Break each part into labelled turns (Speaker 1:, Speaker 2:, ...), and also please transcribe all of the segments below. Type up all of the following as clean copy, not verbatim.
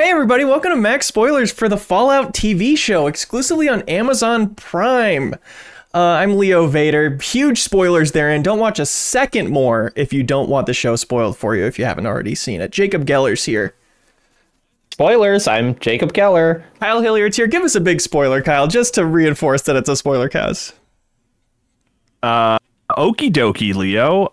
Speaker 1: Hey everybody, welcome to Max Spoilers for the Fallout TV show, exclusively on Amazon Prime. I'm Leo Vader. Huge spoilers therein. Don't watch a second more if you don't want the show spoiled for you if you haven't already seen it. Jacob Geller's here.
Speaker 2: Spoilers, I'm Jacob Geller.
Speaker 1: Kyle Hilliard's here. Give us a big spoiler, Kyle, just to reinforce that it's a spoiler cast.
Speaker 3: Okie dokie, Leo.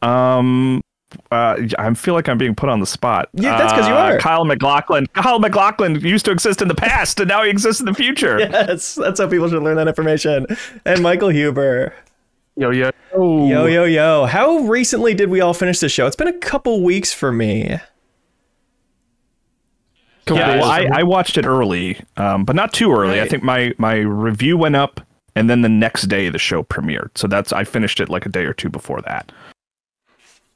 Speaker 3: I feel like I'm being put on the spot.
Speaker 1: Yeah, that's because you are.
Speaker 3: Kyle MacLachlan used to exist in the past, and now he exists in the future.
Speaker 1: Yes, that's how people should learn that information. And Michael Huber.
Speaker 3: Yo.
Speaker 1: Yo. How recently did we all finish the show? It's been a couple weeks for me.
Speaker 3: Yeah, well, I watched it early, but not too early. Right. I think my review went up, and then the next day the show premiered. So I finished it like a day or two before that.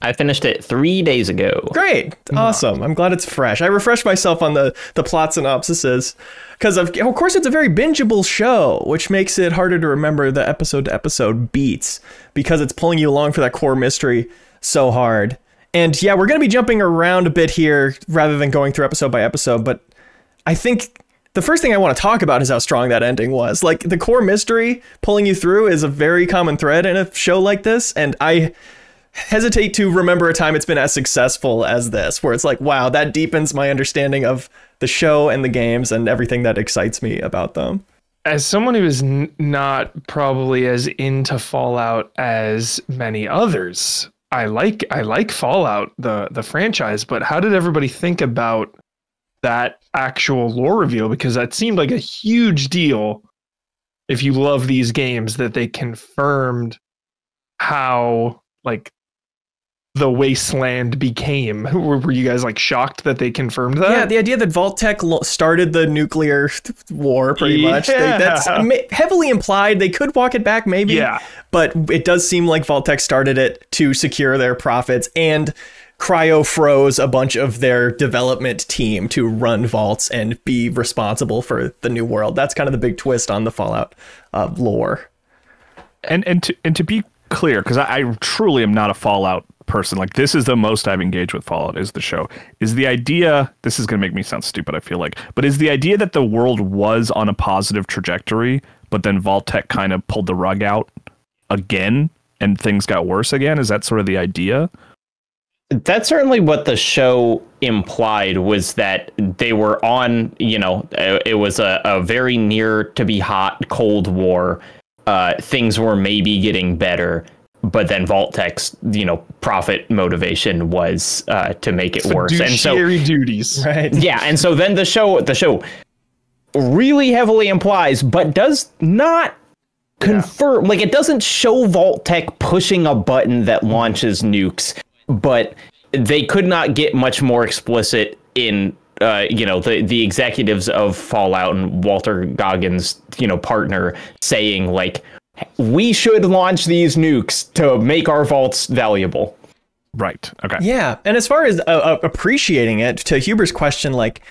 Speaker 2: I finished it 3 days ago.
Speaker 1: Great. Awesome. I'm glad it's fresh. I refreshed myself on the plot synopsises because of course it's a very bingeable show, which makes it harder to remember the episode to episode beats because it's pulling you along for that core mystery so hard. And yeah, we're going to be jumping around a bit here rather than going through episode by episode, but I think the first thing I want to talk about is how strong that ending was. Like, the core mystery pulling you through is a very common thread in a show like this, and I hesitate to remember a time it's been as successful as this, where it's like, wow, that deepens my understanding of the show and the games and everything that excites me about them.
Speaker 4: As someone who is not probably as into Fallout as many others, I like Fallout, the franchise, but how did everybody think about that actual lore reveal? Because that seemed like a huge deal if you love these games, that they confirmed how, like, the wasteland became. Were you guys like shocked that they confirmed that?
Speaker 1: Yeah, the idea that Vault-Tec started the nuclear war pretty much. That's heavily implied. They could walk it back maybe, but it does seem like Vault-Tec started it to secure their profits and cryo-froze a bunch of their development team to run vaults and be responsible for the new world. That's kind of the big twist on the Fallout lore.
Speaker 3: And to be clear, because I truly am not a Fallout person, like, this is the most I've engaged with Fallout is the show, is the idea, this is going to make me sound stupid, I feel like, but is the idea that the world was on a positive trajectory, but then Vault-Tec kind of pulled the rug out again and things got worse again? Is that sort of the idea?
Speaker 2: That's certainly what the show implied, was that they were on, it was a very near to be hot Cold War. Things were maybe getting better, but then Vault-Tec's, profit motivation was to make it worse. And so
Speaker 4: duties.
Speaker 1: Right.
Speaker 2: Yeah, and so then the show really heavily implies, but does not confirm. Like, it doesn't show Vault-Tec pushing a button that launches nukes, but they could not get much more explicit in the executives of Fallout and Walter Goggins, partner, saying, like, we should launch these nukes to make our vaults valuable.
Speaker 3: Right. Okay.
Speaker 1: Yeah. And as far as appreciating it, to Huber's question, like,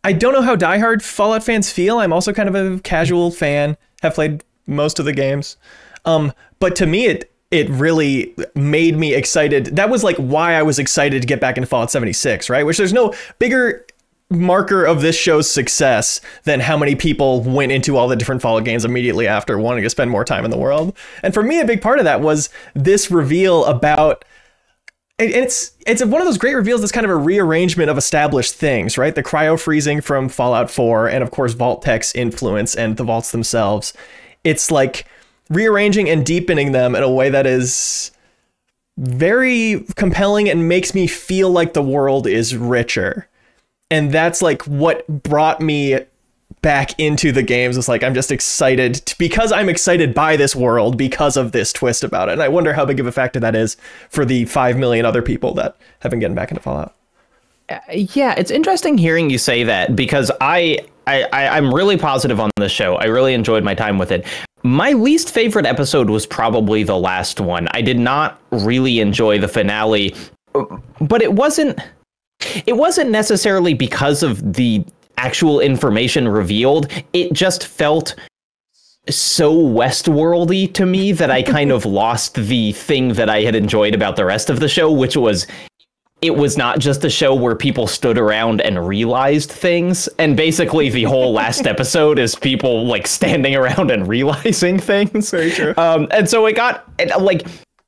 Speaker 1: I don't know how diehard Fallout fans feel. I'm also kind of a casual fan, have played most of the games. But to me, it really made me excited. That was like why I was excited to get back into Fallout 76, right? Which there's no bigger marker of this show's success than how many people went into all the different Fallout games immediately after wanting to spend more time in the world. And for me, a big part of that was this reveal about, it's one of those great reveals that's kind of a rearrangement of established things, right? The cryo freezing from Fallout 4 and of course Vault-Tec's influence and the vaults themselves. It's like rearranging and deepening them in a way that is very compelling and makes me feel like the world is richer. And that's like what brought me back into the games. It's like, I'm just excited because I'm excited by this world because of this twist about it. And I wonder how big of a factor that is for the 5 million other people that have been getting back into Fallout.
Speaker 2: Yeah, it's interesting hearing you say that, because I'm really positive on the show. I really enjoyed my time with it. My least favorite episode was probably the last one. I did not really enjoy the finale, but it wasn't necessarily because of the actual information revealed. It just felt so Westworldy to me that I kind of lost the thing that I had enjoyed about the rest of the show, which was it was not just a show where people stood around and realized things. And basically the whole last episode is people like standing around and realizing things.
Speaker 1: Very true.
Speaker 2: And so like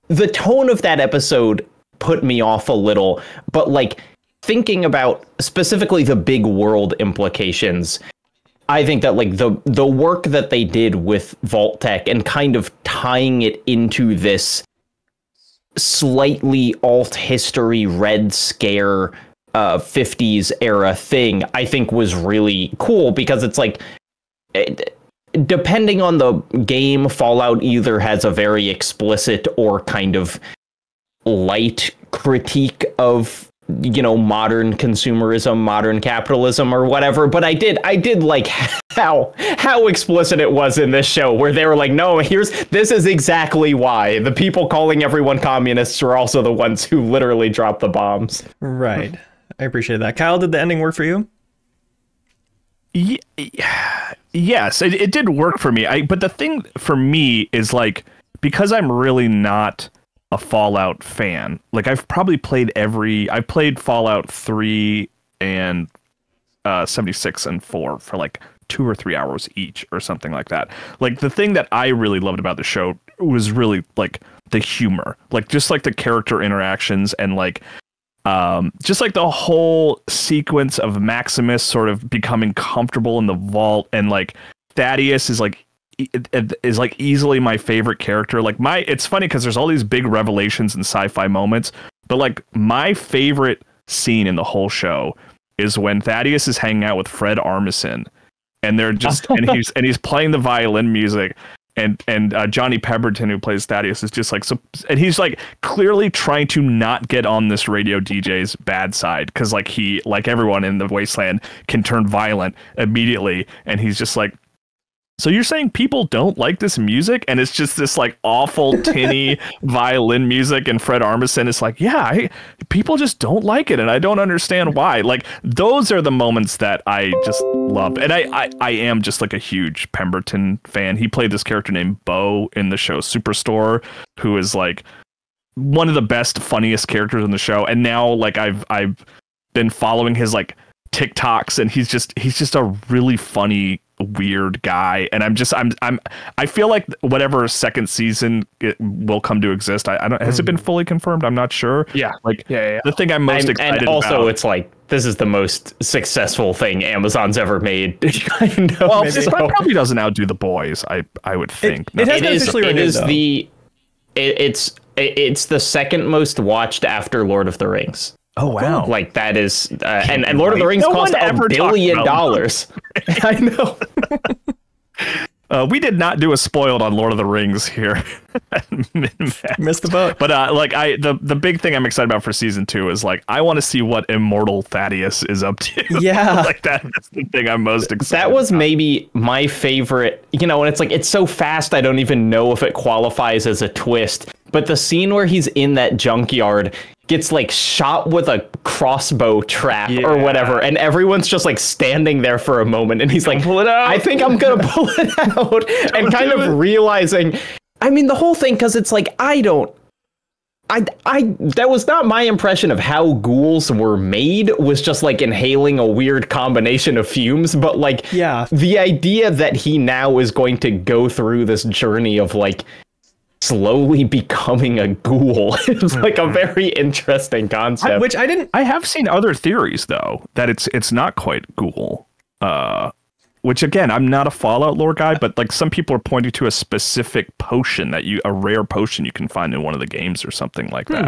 Speaker 2: the tone of that episode put me off a little, but like thinking about specifically the big world implications, I think that like the work that they did with Vault-Tec and kind of tying it into this slightly alt history Red Scare 50s era thing, I think was really cool, because it's like depending on the game, Fallout either has a very explicit or kind of light critique of, you know, modern consumerism, modern capitalism, or whatever. But I did like how explicit it was in this show, where they were like, no, this is exactly why the people calling everyone communists are also the ones who literally dropped the bombs.
Speaker 1: Right. I appreciate that. Kyle, did the ending work for you?
Speaker 3: Yes, it did work for me. But the thing for me is, like, because I'm really not a Fallout fan, like I've played Fallout 3 and 76 and 4 for like 2 or 3 hours each or something like that. Like, the thing that I really loved about the show was really like the humor, like just like the character interactions, and like just like the whole sequence of Maximus sort of becoming comfortable in the vault, and like Thaddeus is like easily my favorite character. Like, it's funny because there's all these big revelations and sci-fi moments, but like my favorite scene in the whole show is when Thaddeus is hanging out with Fred Armisen, and they're just and he's playing the violin music, and Johnny Pemberton, who plays Thaddeus, is just like, so, and he's like clearly trying to not get on this radio DJ's bad side, because like he, like everyone in the Wasteland, can turn violent immediately, and he's just like, so you're saying people don't like this music? And it's just this like awful tinny violin music, and Fred Armisen is like, yeah, people just don't like it, and I don't understand why. Like, those are the moments that I just love. And I am just like a huge Pemberton fan. He played this character named Bo in the show Superstore, who is like one of the best, funniest characters in the show. And now like I've been following his like TikToks, and he's just a really funny, weird guy. And I feel like whatever second season it will come to exist, I don't, has it been fully confirmed? I'm not sure.
Speaker 4: Yeah.
Speaker 3: The thing I'm most excited
Speaker 2: and also
Speaker 3: about,
Speaker 2: it's like, this is the most successful thing Amazon's ever made. Kind of.
Speaker 3: Well, it probably doesn't outdo The Boys, I would think.
Speaker 1: It has been officially renewed,
Speaker 2: it's the second most watched after Lord of the Rings.
Speaker 3: Oh wow!
Speaker 2: Like, that is, and Lord of the Rings cost $1 billion. I know.
Speaker 3: We did not do a spoiled on Lord of the Rings here.
Speaker 1: Missed the boat.
Speaker 3: But the big thing I'm excited about for season 2 is like, I want to see what immortal Thaddeus is up to.
Speaker 1: Yeah,
Speaker 3: like that's the thing I'm most excited.
Speaker 2: That was maybe my favorite. You know, and it's like, it's so fast, I don't even know if it qualifies as a twist. But the scene where he's in that junkyard, gets like shot with a crossbow trap or whatever, and everyone's just like standing there for a moment, and he's like, pull it out. I think I'm gonna pull it out. And kind of realizing, I mean, the whole thing, because it's like, that was not my impression of how ghouls were made, was just like inhaling a weird combination of fumes. But like, the idea that he now is going to go through this journey of like slowly becoming a ghoul is like a very interesting concept.
Speaker 3: I have seen other theories though that it's not quite ghoul. Which again, I'm not a Fallout lore guy, but like some people are pointing to a specific potion a rare potion you can find in one of the games or something like that.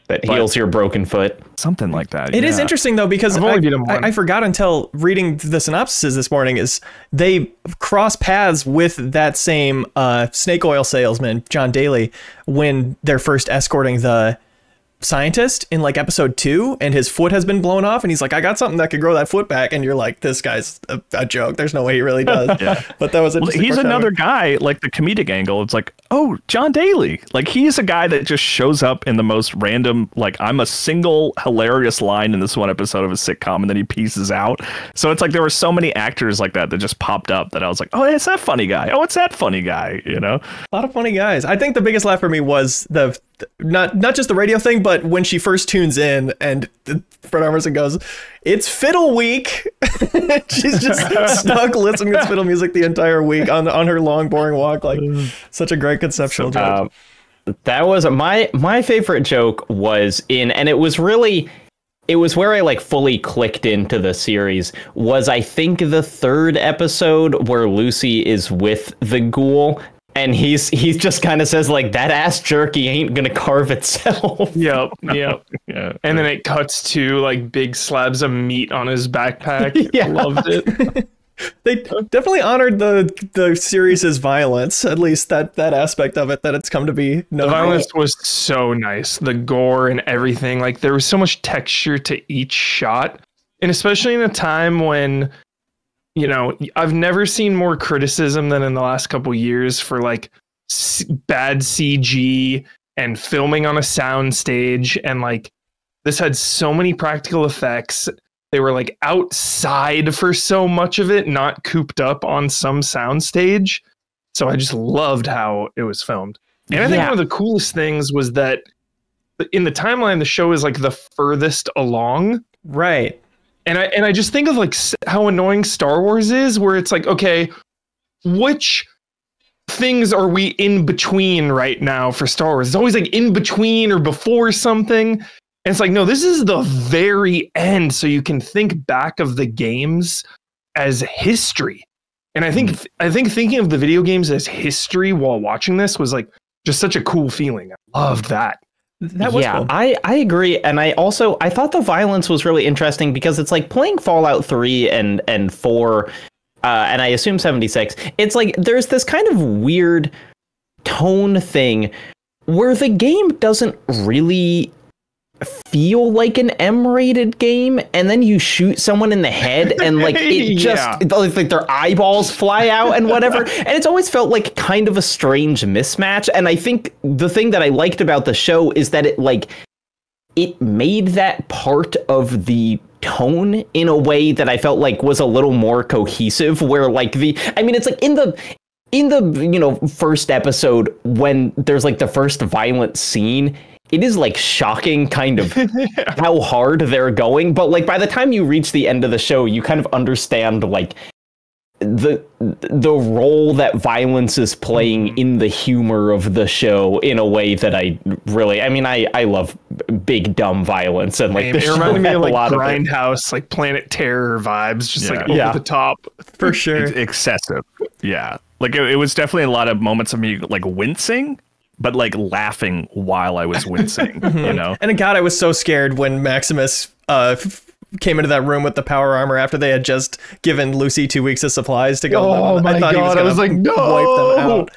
Speaker 2: That heals your broken foot.
Speaker 3: Something like that.
Speaker 1: It is interesting though, because I forgot until reading the synopsises this morning, is they cross paths with that same snake oil salesman, John Daly, when they're first escorting the scientist in like episode 2, and his foot has been blown off, and he's like, I got something that could grow that foot back, and you're like, this guy's a joke, there's no way he really does. But that was interesting.
Speaker 3: He's another guy, like the comedic angle, it's like, oh, John Daly, like he's a guy that just shows up in the most random, like, I'm a single hilarious line in this one episode of a sitcom, and then he pieces out. So it's like there were so many actors like that just popped up that I was like, oh, it's that funny guy, oh, it's that funny guy, you know.
Speaker 1: A lot of funny guys. I think the biggest laugh for me was not just the radio thing, but but when she first tunes in and Fred Armisen goes, "It's fiddle week," she's just stuck listening to fiddle music the entire week on her long, boring walk. Like, such a great conceptual joke.
Speaker 2: That was my favorite joke was and it was where I like fully clicked into the series was I think the third episode where Lucy is with the ghoul. And he just kind of says like that ass jerky ain't gonna carve itself.
Speaker 4: Yep. Yeah. And then it cuts to like big slabs of meat on his backpack.
Speaker 2: Yeah.
Speaker 4: Loved it.
Speaker 1: They definitely honored the series' violence, at least that aspect of it that it's come to be known.
Speaker 4: The violence was so nice. The gore and everything. Like there was so much texture to each shot. And especially in a time when, you know, I've never seen more criticism than in the last couple years for like bad CG and filming on a sound stage. And like this had so many practical effects. They were like outside for so much of it, not cooped up on some sound stage. So I just loved how it was filmed. And I think one of the coolest things was that in the timeline, the show is like the furthest along.
Speaker 1: Right.
Speaker 4: And I just think of like how annoying Star Wars is, where it's like, okay, which things are we in between right now for Star Wars? It's always like in between or before something. And it's like, no, this is the very end. So you can think back of the games as history. And I think thinking of the video games as history while watching this was like just such a cool feeling. I loved that.
Speaker 1: That was cool.
Speaker 2: I agree. And I thought the violence was really interesting because it's like playing Fallout 3 and 4, and I assume 76. It's like there's this kind of weird tone thing where the game doesn't really feel like an M-rated game, and then you shoot someone in the head and like it just like their eyeballs fly out and whatever, and it's always felt like kind of a strange mismatch. And I think the thing that I liked about the show is that it made that part of the tone in a way that I felt like was a little more cohesive, where like it's like in the first episode when there's like the first violent scene, it is like shocking kind of how hard they're going. But like by the time you reach the end of the show, you kind of understand like the role that violence is playing in the humor of the show in a way that I love big dumb violence. And like
Speaker 4: it reminded me of like Grindhouse, like Planet Terror vibes, just like over the top.
Speaker 1: For sure.
Speaker 3: It's excessive. Yeah. Like it was definitely a lot of moments of me like wincing, but like laughing while I was wincing, you know?
Speaker 1: And God, I was so scared when Maximus came into that room with the power armor after they had just given Lucy 2 weeks of supplies to go.
Speaker 4: Oh my God, I was like, no!
Speaker 1: Wipe them out.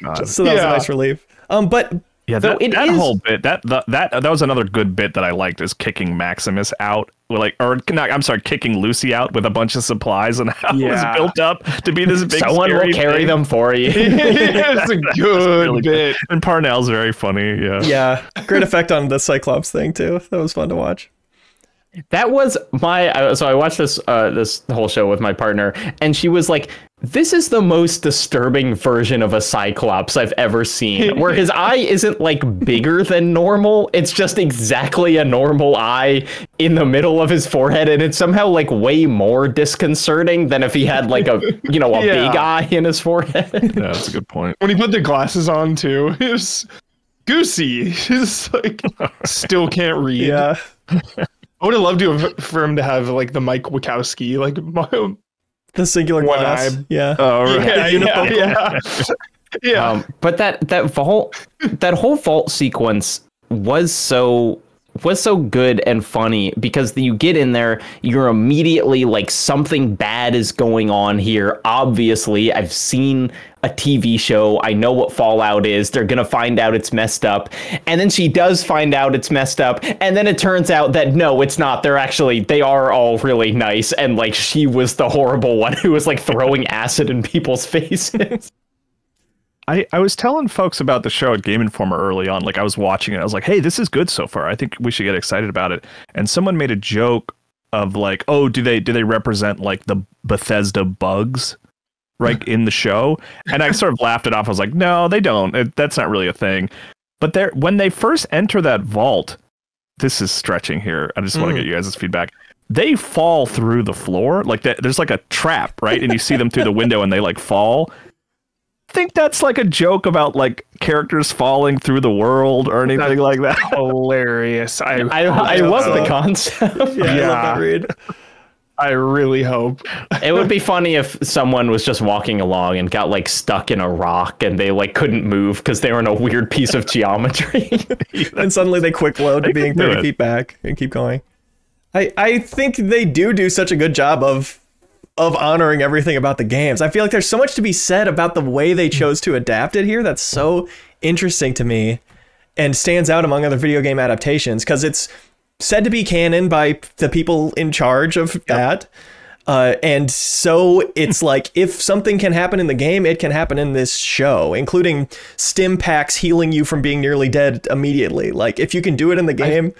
Speaker 3: God.
Speaker 1: So that was a nice relief. But
Speaker 3: yeah, that whole bit, that was another good bit that I liked, is kicking Maximus out, kicking Lucy out with a bunch of supplies and how it was built up to be this big.
Speaker 2: Someone will carry them for you.
Speaker 4: It's a good
Speaker 3: really
Speaker 4: bit.
Speaker 3: And Parnell's very funny. Yeah.
Speaker 1: Yeah, great effect on the Cyclops thing too. That was fun to watch.
Speaker 2: That was so I watched this whole show with my partner, and she was like, "This is the most disturbing version of a Cyclops I've ever seen, where his eye isn't like bigger than normal. It's just exactly a normal eye in the middle of his forehead, and it's somehow like way more disconcerting than if he had like a big eye in his forehead."
Speaker 3: Yeah, that's a good point.
Speaker 4: When he put the glasses on too, it was goosey. He's like still can't read.
Speaker 1: Yeah.
Speaker 4: I would have loved for him to have like the Mike Wachowski, like
Speaker 1: the singular
Speaker 4: one
Speaker 1: glass.
Speaker 4: eye.
Speaker 1: Yeah.
Speaker 3: Oh, right.
Speaker 4: Yeah.
Speaker 2: But that whole vault sequence was so good and funny, because you get in there, you're immediately like, something bad is going on here. Obviously, I've seen a TV show. I know what Fallout is. They're going to find out it's messed up. And then she does find out it's messed up. And then it turns out that no, it's not. They are all really nice. And like, she was the horrible one who was like throwing acid in people's faces.
Speaker 3: I was telling folks about the show at Game Informer early on. Like, I was watching it. I was like, hey, this is good so far. I think we should get excited about it. And someone made a joke of like, oh, do they represent like the Bethesda bugs, right, in the show? And I sort of laughed it off. I was like, no, they don't. That's not really a thing. But when they first enter that vault, this is stretching here. I just want to get you guys' feedback. They fall through the floor. Like there's like a trap, right? And you see them through the window and they like fall. I think that's like a joke about like characters falling through the world or anything like that.
Speaker 4: Hilarious. I
Speaker 2: love the concept.
Speaker 1: I love that read.
Speaker 4: I really hope.
Speaker 2: It would be funny if someone was just walking along and got like stuck in a rock and they like couldn't move because they were in a weird piece of geometry.
Speaker 1: And suddenly they quick load to being 30 feet back and keep going. I think they do such a good job of honoring everything about the games. I feel like there's so much to be said about the way they chose to adapt it here that's so interesting to me and stands out among other video game adaptations because it's said to be canon by the people in charge of that. And so it's like, if something can happen in the game, it can happen in this show, including stim packs healing you from being nearly dead immediately. Like, if you can do it in the game,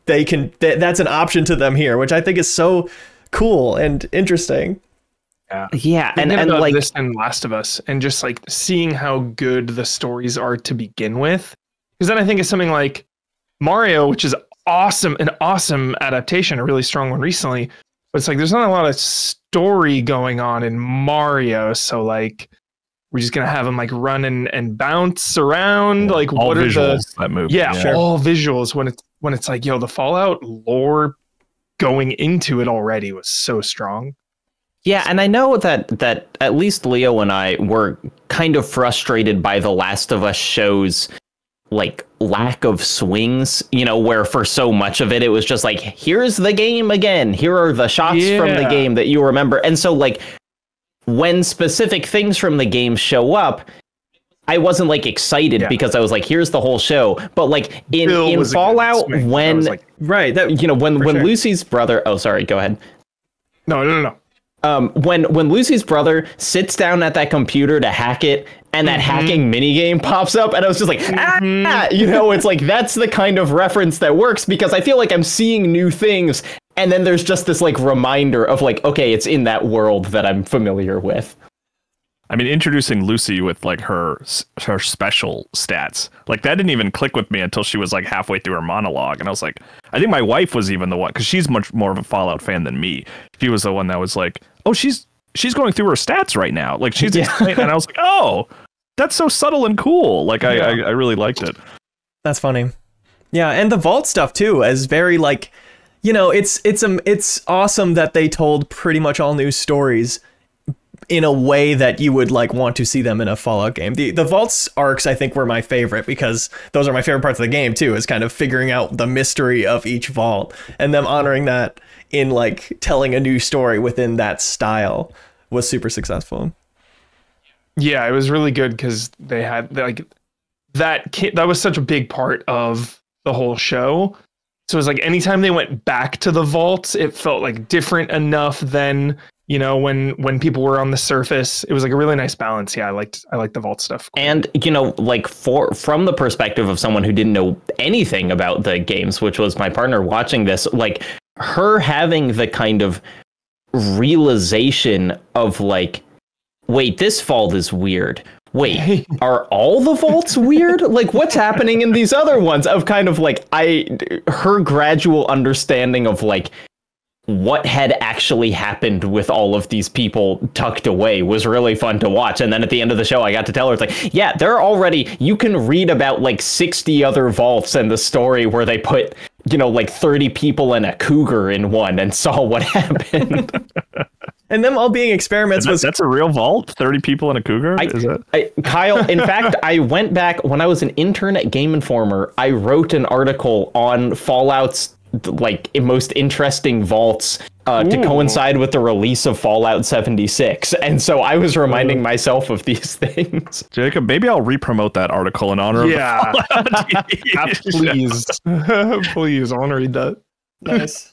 Speaker 1: they can, that's an option to them here, which I think is so cool and interesting.
Speaker 2: Yeah. And
Speaker 4: like
Speaker 2: like
Speaker 4: this and Last of Us and just like seeing how good the stories are to begin with. Because then I think it's something like Mario, which is an awesome adaptation, a really strong one recently. But it's like there's not a lot of story going on in Mario, so like we're just gonna have him like run and bounce around. Like
Speaker 3: all
Speaker 4: what are
Speaker 3: visuals, that movie.
Speaker 4: Yeah, sure. All visuals when it's like, yo, the Fallout lore going into it already was so strong.
Speaker 2: Yeah, and I know that at least Leo and I were kind of frustrated by the Last of Us show's like lack of swings, you know, where for so much of it was just like, here's the game again, here are the shots from the game that you remember. And so like when specific things from the game show up, I wasn't like excited because I was like, here's the whole show. But like in Fallout, when
Speaker 1: like, right, that,
Speaker 2: you know, when Lucy's brother, oh sorry, go ahead.
Speaker 4: No.
Speaker 2: When Lucy's brother sits down at that computer to hack it and that hacking minigame pops up and I was just like, you know, it's like, that's the kind of reference that works because I feel like I'm seeing new things. And then there's just this like reminder of like, okay, it's in that world that I'm familiar with.
Speaker 3: I mean, introducing Lucy with like her special stats, like that didn't even click with me until she was like halfway through her monologue. And I was like, I think my wife was even the one, because she's much more of a Fallout fan than me. She was the one that was like, oh, she's going through her stats right now. Like she's explaining, and I was like, oh, that's so subtle and cool. Like I really liked it.
Speaker 1: That's funny. Yeah, and the vault stuff too is very like, you know, it's awesome that they told pretty much all new stories in a way that you would like want to see them in a Fallout game. The vaults arcs I think were my favorite because those are my favorite parts of the game too, is kind of figuring out the mystery of each vault and them honoring that in like telling a new story within that style was super successful.
Speaker 4: Yeah, it was really good because they had like that was such a big part of the whole show. So it was like anytime they went back to the vaults, it felt like different enough than, you know, when people were on the surface. It was like a really nice balance. Yeah, I liked the vault stuff.
Speaker 2: And, you know, like from the perspective of someone who didn't know anything about the games, which was my partner watching this, like her having the kind of realization of like, wait, this vault is weird. Wait, are all the vaults weird? Like, what's happening in these other ones? Of kind of like, her gradual understanding of like what had actually happened with all of these people tucked away was really fun to watch. And then at the end of the show, I got to tell her, it's like, yeah, there are already, you can read about like 60 other vaults in the story where they put, you know, like 30 people and a cougar in one and saw what happened.
Speaker 1: And them all being experiments
Speaker 3: that's a real vault? 30 people and a cougar?
Speaker 2: Kyle, in fact, I went back when I was an intern at Game Informer. I wrote an article on Fallout's like most interesting vaults to coincide with the release of Fallout 76. And so I was reminding myself of these things.
Speaker 3: Jacob, maybe I'll re-promote that article in honor of
Speaker 4: please. Please, I want to read that.
Speaker 1: Nice.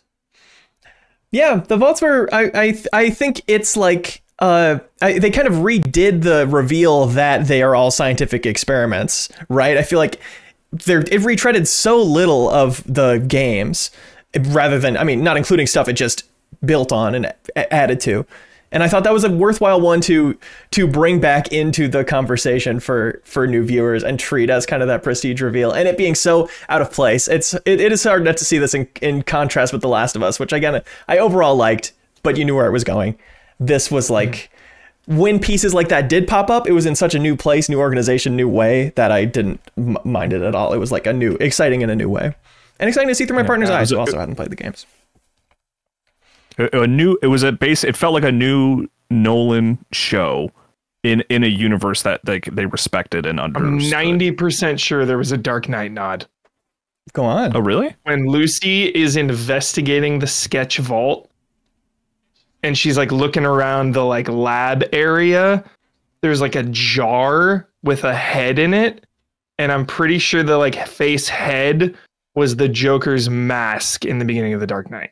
Speaker 1: Yeah, the vaults were, I think it's like, they kind of redid the reveal that they are all scientific experiments, right? I feel like it retreaded so little of the games rather than, I mean, not including stuff it just built on and added to. And I thought that was a worthwhile one to bring back into the conversation for new viewers and treat as kind of that prestige reveal. And it being so out of place, it is hard not to see this in contrast with The Last of Us, which again I overall liked, but you knew where it was going. This was like when pieces like that did pop up, it was in such a new place, new organization, new way that I didn't mind it at all. It was like exciting in a new way, and exciting to see through my partner's eyes who also hadn't played the games.
Speaker 3: It felt like a new Nolan show in a universe that they respected and understood.
Speaker 4: I'm 90% sure there was a Dark Knight nod.
Speaker 1: Go on.
Speaker 3: Oh, really?
Speaker 4: When Lucy is investigating the sketch vault and she's like looking around the like lab area, there's like a jar with a head in it. And I'm pretty sure the like face head was the Joker's mask in the beginning of The Dark Knight.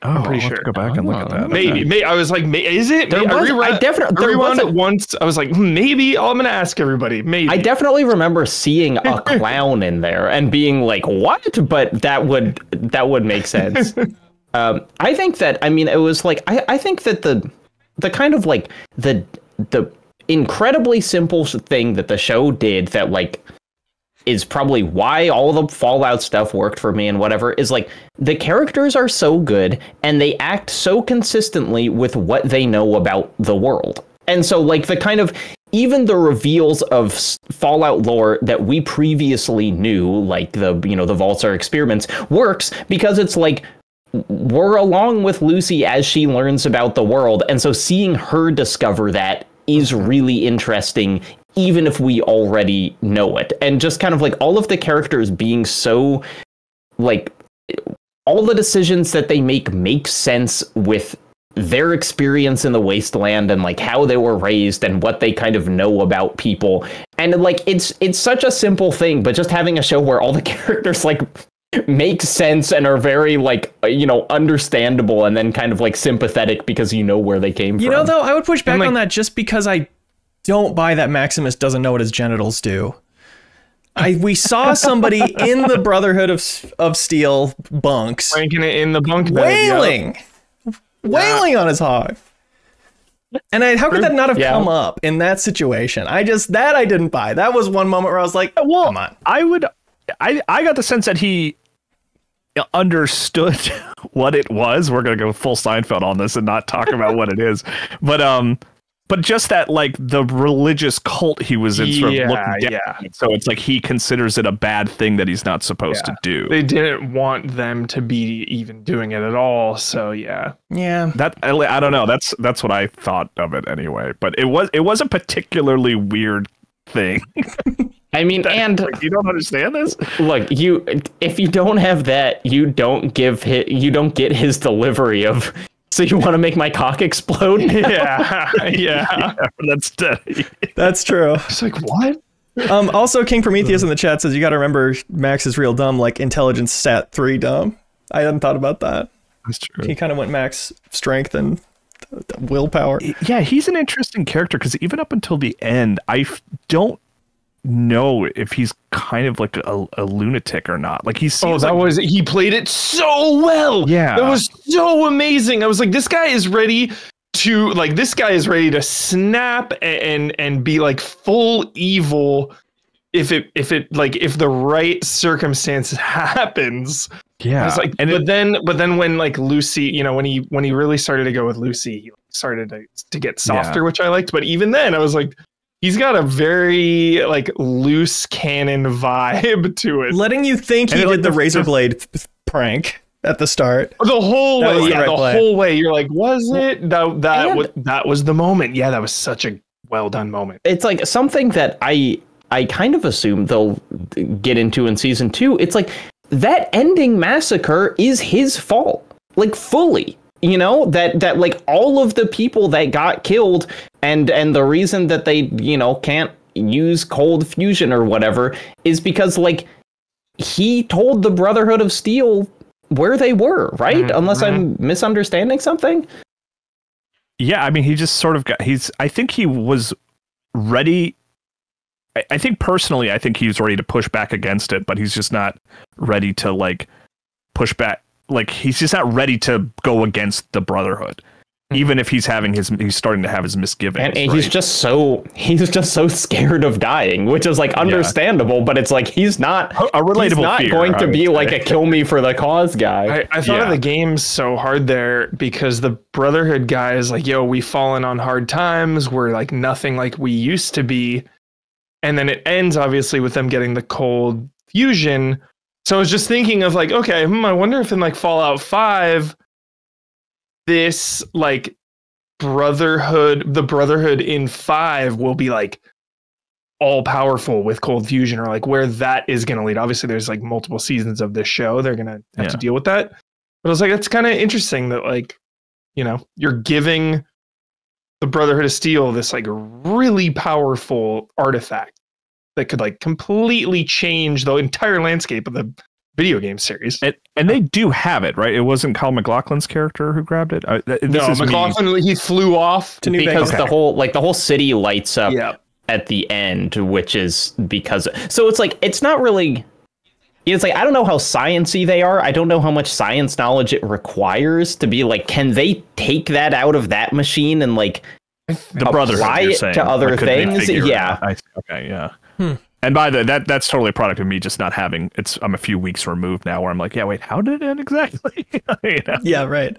Speaker 3: Oh, I'm pretty sure. Go back and look at that.
Speaker 4: Maybe. I was like, is it? I definitely rewound it once. I was like, maybe. I'm going to ask everybody. Maybe.
Speaker 2: I definitely remember seeing a clown in there and being like, what? But that would make sense. I think that, I mean, it was like, I think that the kind of like the incredibly simple thing that the show did that like is probably why all the Fallout stuff worked for me and whatever is like the characters are so good and they act so consistently with what they know about the world. And so like the kind of even the reveals of Fallout lore that we previously knew, like the vaults are experiments, works because it's like we're along with Lucy as she learns about the world. And so seeing her discover that is really interesting, even if we already know it. And just kind of like all of the characters being so like all the decisions that they make sense with their experience in the wasteland and like how they were raised and what they kind of know about people. And like it's such a simple thing, but just having a show where all the characters like make sense and are very like understandable and then kind of like sympathetic because you know where they came from.
Speaker 1: Though I would push back on that just because I don't buy that Maximus doesn't know what his genitals do. We saw somebody in the Brotherhood of Steel bunks
Speaker 4: ranking it in the bunk bed,
Speaker 1: wailing on his hog. And how could that not have come up in that situation? I didn't buy. That was one moment where I was like, well, come on.
Speaker 3: I got the sense that he understood what it was. We're gonna go full Seinfeld on this and not talk about what it is, but just that like the religious cult he was in sort of looking down. So it's like he considers it a bad thing that he's not supposed to do.
Speaker 4: They didn't want them to be even doing it at all. So yeah.
Speaker 3: That I don't know. That's what I thought of it anyway. But it was a particularly weird thing.
Speaker 2: I mean, and
Speaker 3: you don't understand this.
Speaker 2: Look, if you don't have that, you don't get his delivery of. So you want to make my cock explode?
Speaker 3: Yeah,
Speaker 1: that's true.
Speaker 4: It's like, what?
Speaker 1: Also, King Prometheus in the chat says you got to remember Max is real dumb, like intelligence stat 3 dumb. I hadn't thought about that.
Speaker 3: That's true.
Speaker 1: He kind of went Max strength and willpower.
Speaker 3: Yeah, he's an interesting character because even up until the end, I don't know if he's kind of like a lunatic or not. Like he
Speaker 4: played it so well.
Speaker 3: Yeah,
Speaker 4: that was so amazing. I was like, this guy is ready to snap and be like full evil if the right circumstance happens.
Speaker 3: Yeah,
Speaker 4: I was like, but then when like Lucy, when he really started to go with Lucy, he started to get softer, which I liked. But even then, I was like, he's got a very like loose cannon vibe to it,
Speaker 1: letting you think he did the razor blade prank at the start.
Speaker 4: The whole way, whole way, you're like, was it that was the moment? Yeah, that was such a well done moment.
Speaker 2: It's like something that I kind of assume they'll get into in season 2. It's like that ending massacre is his fault, like fully. That like all of the people that got killed and the reason that they, can't use cold fusion or whatever is because like he told the Brotherhood of Steel where they were, right? Mm-hmm. Unless I'm misunderstanding something.
Speaker 3: Yeah, I mean, he just sort of I think he was ready. I think personally, I think he was ready to push back against it, but he's just not ready to like push back. Like he's just not ready to go against the Brotherhood. even if he's starting to have his misgivings.
Speaker 2: And he's just so scared of dying, which is like understandable, but it's like he's not
Speaker 3: a relatable fear,
Speaker 2: going to be like a kill me for the cause guy.
Speaker 4: I thought of the game so hard there because the Brotherhood guy is like, yo, we've fallen on hard times. We're like nothing like we used to be. And then it ends obviously with them getting the cold fusion. So I was just thinking of like, okay, I wonder if in like Fallout 5, this like the Brotherhood in 5 will be like all powerful with cold fusion, or like where that is going to lead. Obviously there's like multiple seasons of this show. They're going to have to deal with that. But I was like, that's kind of interesting that like, you know, you're giving the Brotherhood of Steel this like really powerful artifact that could like completely change the entire landscape of the video game series.
Speaker 3: And they do have it, right? It wasn't Kyle MacLachlan's character who grabbed it.
Speaker 4: No, MacLachlan, he flew off
Speaker 2: to New Vegas. The whole city lights up at the end, which is because so it's like it's not really. It's like I don't know how sciencey they are. I don't know how much science knowledge it requires to be like. Can they take that out of that machine and like
Speaker 3: the
Speaker 2: apply it to other things? Yeah.
Speaker 3: Okay. Yeah. And by that's totally a product of me just not having. I'm a few weeks removed now, where I'm like, yeah, wait, how did it end exactly? You know?
Speaker 1: Yeah, right.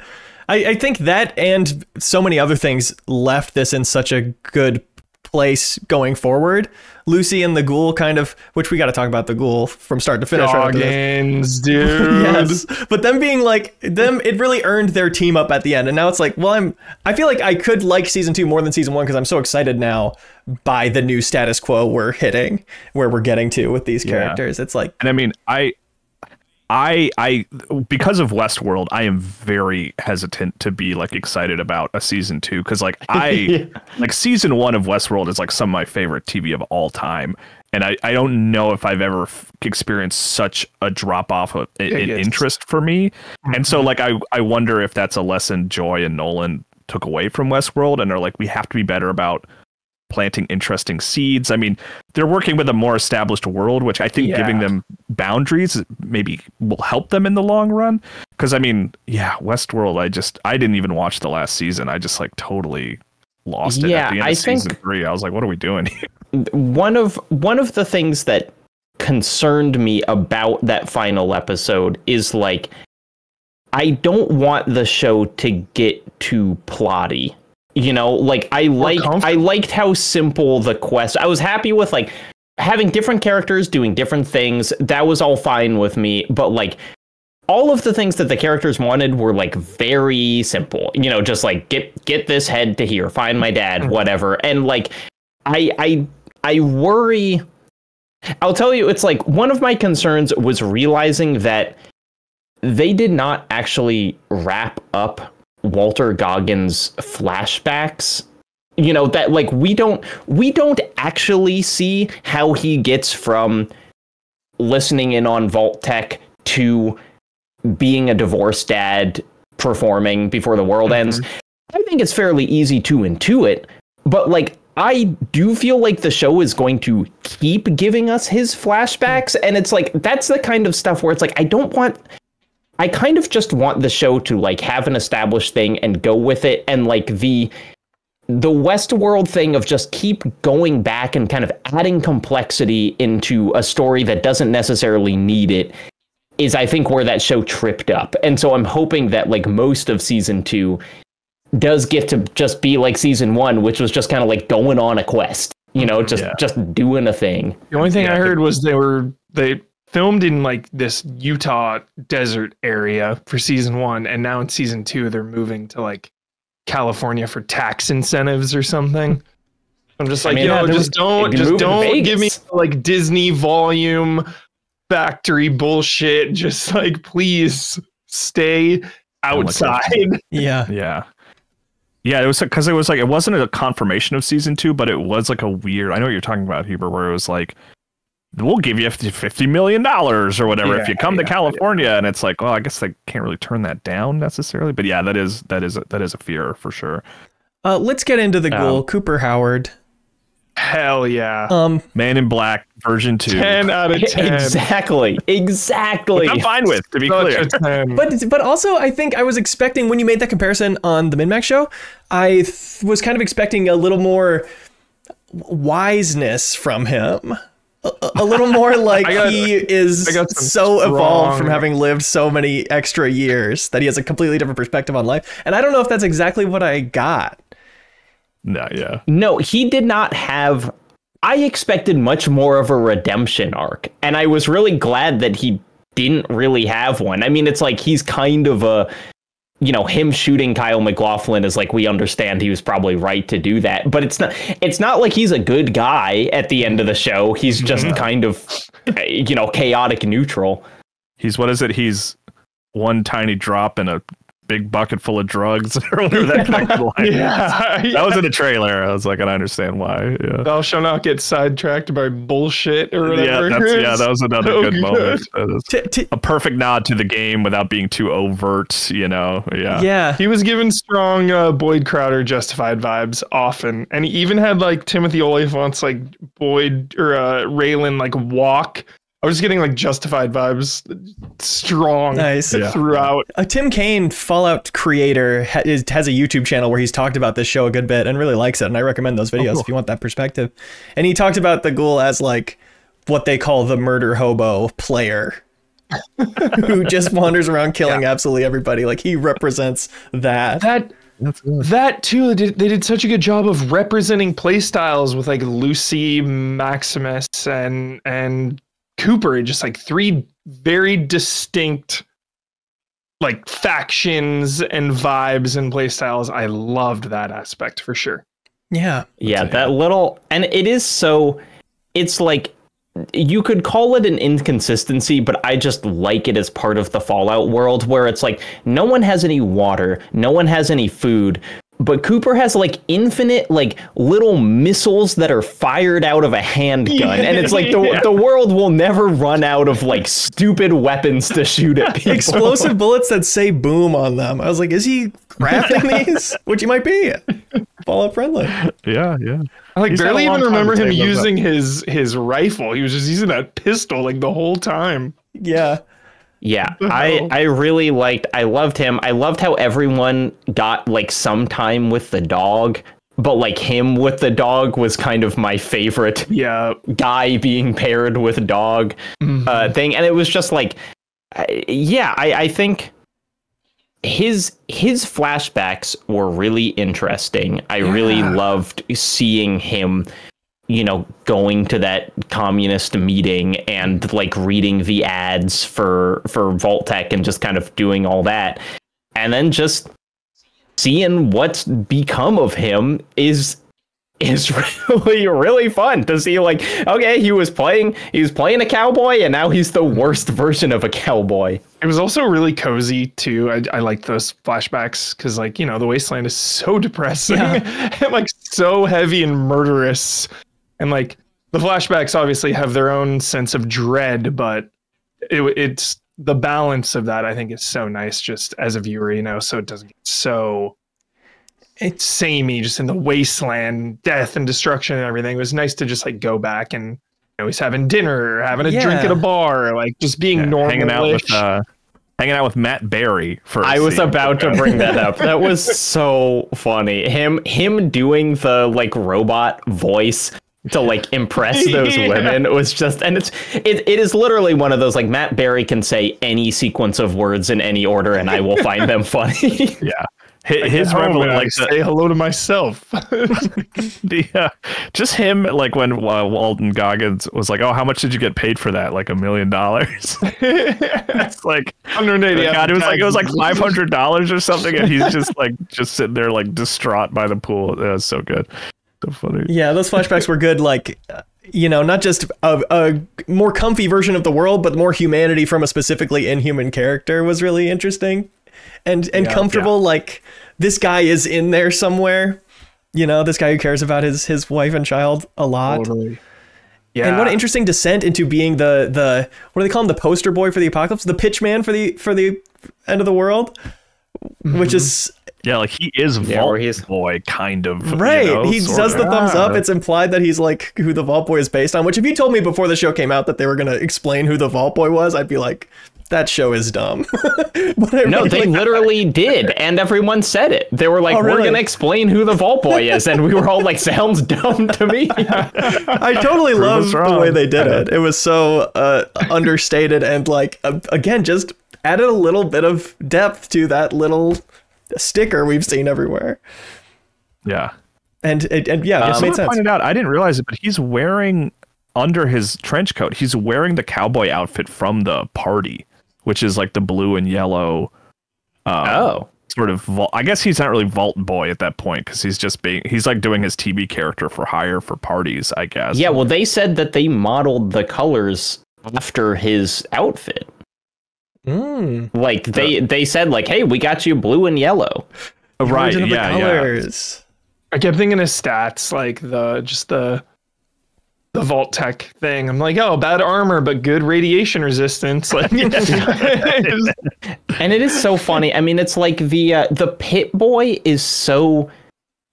Speaker 1: I think that and so many other things left this in such a good place going forward. Lucy and the Ghoul kind of, which we got to talk about the Ghoul from start to finish.
Speaker 4: Goggins, dude.
Speaker 1: Yes, but them being like them, it really earned their team up at the end. And now it's like, well, I feel like I could like season 2 more than season 1 because I'm so excited now by the new status quo we're hitting, where we're getting to with these characters. It's like,
Speaker 3: and I mean, I because of Westworld, I am very hesitant to be like excited about a season 2 because like like season 1 of Westworld is like some of my favorite TV of all time, and I don't know if I've ever experienced such a drop off in interest for me, and so like I wonder if that's a lesson Joy and Nolan took away from Westworld, and they're like, we have to be better about planting interesting seeds. I mean, they're working with a more established world, which I think giving them boundaries maybe will help them in the long run. Because I mean, Westworld, I didn't even watch the last season. I just like totally lost it at the end of season 3. I was like, what are we doing here?
Speaker 2: One of the things that concerned me about that final episode is like, I don't want the show to get too plotty. You know, like I liked how simple the quest. I was happy with like having different characters doing different things. That was all fine with me. But like all of the things that the characters wanted were like very simple. You know, just like get this head to here, find my dad, whatever. And like I worry. I'll tell you, it's like one of my concerns was realizing that they did not actually wrap up Walter Goggins flashbacks, you know, that like we don't actually see how he gets from listening in on Vault Tech to being a divorced dad performing before the world ends. I think it's fairly easy to intuit, but like I do feel like the show is going to keep giving us his flashbacks, and it's like that's the kind of stuff where it's like I kind of just want the show to like have an established thing and go with it, and like the Westworld thing of just keep going back and kind of adding complexity into a story that doesn't necessarily need it is, I think, where that show tripped up. And so I'm hoping that like most of season 2 does get to just be like season 1, which was just kind of like going on a quest, you know, just doing a thing.
Speaker 4: The only thing I heard was they filmed in like this Utah desert area for season 1, and now in season 2 they're moving to like California for tax incentives or something. I'm just like, just don't give me like Disney volume factory bullshit. Just like, please stay outside.
Speaker 1: Yeah.
Speaker 3: It was because it was like, it wasn't a confirmation of season 2, but it was like a weird, I know what you're talking about, Huber, where it was like, we'll give you $50 million or whatever if you come to California. And it's like, well, I guess they can't really turn that down necessarily. But yeah, that is a fear for sure.
Speaker 1: Let's get into the Ghoul. Cooper Howard.
Speaker 4: hell yeah.
Speaker 3: Man in Black version 2.
Speaker 4: 10 out of 10.
Speaker 2: Exactly.
Speaker 3: I'm fine with, to be clear.
Speaker 1: But also, I think I was expecting, when you made that comparison on the MinnMax show, I was kind of expecting a little more wiseness from him. A little more like he is so evolved from having lived so many extra years that he has a completely different perspective on life. And I don't know if that's exactly what I got.
Speaker 2: No, he did not have... I expected much more of a redemption arc, and I was really glad that he didn't really have one. I mean, it's like he's kind of a... You know, him shooting Kyle MacLachlan is like, we understand he was probably right to do that, but it's not like he's a good guy at the end of the show. He's just kind of, you know, chaotic neutral.
Speaker 3: He's He's one tiny drop in a big bucket full of drugs or whatever that connected line is. That was in the trailer. I was like, I understand why. Yeah.
Speaker 4: Thou shall not get sidetracked by bullshit or whatever.
Speaker 3: That was another good moment. A perfect nod to the game without being too overt, you know.
Speaker 1: Yeah.
Speaker 4: He was given strong Boyd Crowder Justified vibes often, and he even had like Timothy Olyphant's like Boyd or Raylan like walk. I was getting like Justified vibes strong throughout.
Speaker 1: Tim Kaine, Fallout creator, has a YouTube channel where he's talked about this show a good bit and really likes it. And I recommend those videos if you want that perspective. And he talked about the ghoul as like what they call the murder hobo player who just wanders around killing absolutely everybody. Like he represents that.
Speaker 4: That too, they did such a good job of representing play styles with like Lucy, Maximus, and Cooper, just like three very distinct like factions and vibes and play styles. I loved that aspect for sure.
Speaker 2: Yeah, that little, and it is so, it's like, you could call it an inconsistency, but I just like it as part of the Fallout world where it's like no one has any water, no one has any food, but Cooper has like infinite like little missiles that are fired out of a handgun. And it's like the world will never run out of like stupid weapons to shoot at people.
Speaker 1: Explosive bullets that say boom on them. I was like, is he crafting these? Which he might be. Fallout friendly.
Speaker 3: Yeah.
Speaker 4: I like barely even remember him using his rifle. He was just using that pistol like the whole time.
Speaker 2: Yeah, I really loved him. I loved how everyone got like some time with the dog, but like him with the dog was kind of my favorite guy being paired with dog thing. And it was just like, I think his flashbacks were really interesting. I really loved seeing him, you know, going to that communist meeting and like reading the ads for Vault-Tec and just kind of doing all that. And then just seeing what's become of him is really, really fun to see. Like, okay, he was playing a cowboy and now he's the worst version of a cowboy.
Speaker 4: It was also really cozy too. I like those flashbacks because, like, you know, the Wasteland is so depressing and like so heavy and murderous. And like the flashbacks obviously have their own sense of dread, but it's the balance of that I think is so nice just as a viewer, you know, so it doesn't get so samey just in the wasteland, death and destruction and everything. It was nice to just like go back and, you know, he's having dinner or having a drink at a bar, or like just being normal.
Speaker 3: Hanging out with Matt Berry for
Speaker 2: I was about to bring that up. That was so funny. Him doing the like robot voice to like impress those women was just, and it is literally one of those, like, Matt Berry can say any sequence of words in any order and I will find them funny.
Speaker 3: His revelation, like,
Speaker 4: say hello to myself.
Speaker 3: Just him, like when Walton Goggins was like, "Oh, how much did you get paid for that?" Like $1 million. It's like
Speaker 4: 180.
Speaker 3: God, it was like $500 or something, and he's just sitting there like distraught by the pool. It was so good, so funny.
Speaker 1: Yeah, those flashbacks were good. Like, you know, not just a more comfy version of the world, but more humanity from a specifically inhuman character was really interesting. And comfortable, like, this guy is in there somewhere, you know, this guy who cares about his wife and child a lot.
Speaker 4: Totally. Yeah.
Speaker 1: And what an interesting descent into being the what do they call him, the poster boy for the apocalypse, the pitch man for the end of the world, which is
Speaker 3: Yeah, like he is Vault Boy, kind of.
Speaker 1: Right.
Speaker 3: You know,
Speaker 1: he does the thumbs up. It's implied that he's like who the Vault Boy is based on, which if you told me before the show came out that they were going to explain who the Vault Boy was, I'd be like, that show is dumb.
Speaker 2: No, they literally did. And everyone said it. They were like, we're going to explain who the Vault Boy is. And we were all like, sounds dumb to me.
Speaker 1: I totally love the way they did it. It was so understated and like, again, just added a little bit of depth to that little sticker we've seen everywhere.
Speaker 3: Yeah.
Speaker 1: And yeah, it made sense.
Speaker 3: Pointed out, I didn't realize it, but he's wearing, under his trench coat, he's wearing the cowboy outfit from the party, which is like the blue and yellow. Sort of. I guess he's not really Vault Boy at that point because he's like doing his TV character for hire for parties, I guess.
Speaker 2: Yeah, well, they said that they modeled the colors after his outfit. Like they said like, hey, we got you blue and yellow.
Speaker 3: Right. Yeah.
Speaker 1: Colors.
Speaker 4: I kept thinking of stats like the Vault Tech thing. I'm like, oh, bad armor, but good radiation resistance. Like,
Speaker 2: and it is so funny. I mean, it's like the Pit Boy is so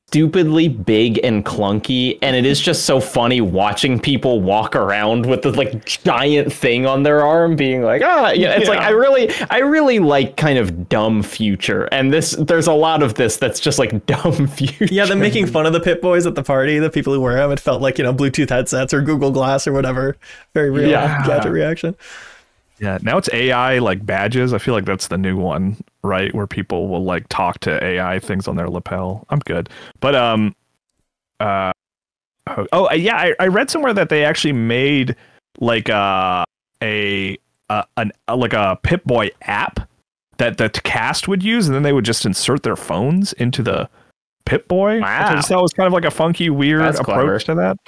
Speaker 2: stupidly big and clunky, and it is just so funny watching people walk around with the like giant thing on their arm, being like, it's like I really like kind of dumb future, and there's a lot of this that's just like dumb future.
Speaker 1: Yeah, them making fun of the Pit Boys at the party, the people who wear them, it felt like, Bluetooth headsets or Google Glass or whatever. Very real gadget reaction.
Speaker 3: Yeah, now it's AI like badges. I feel like that's the new one, right? Where people will like talk to AI things on their lapel. I'm good. But I read somewhere that they actually made like a Pip-Boy app that the cast would use, and then they would just insert their phones into the Pip-Boy.
Speaker 2: Wow.
Speaker 3: Which that was kind of like a funky, weird
Speaker 2: That's
Speaker 3: approach to that.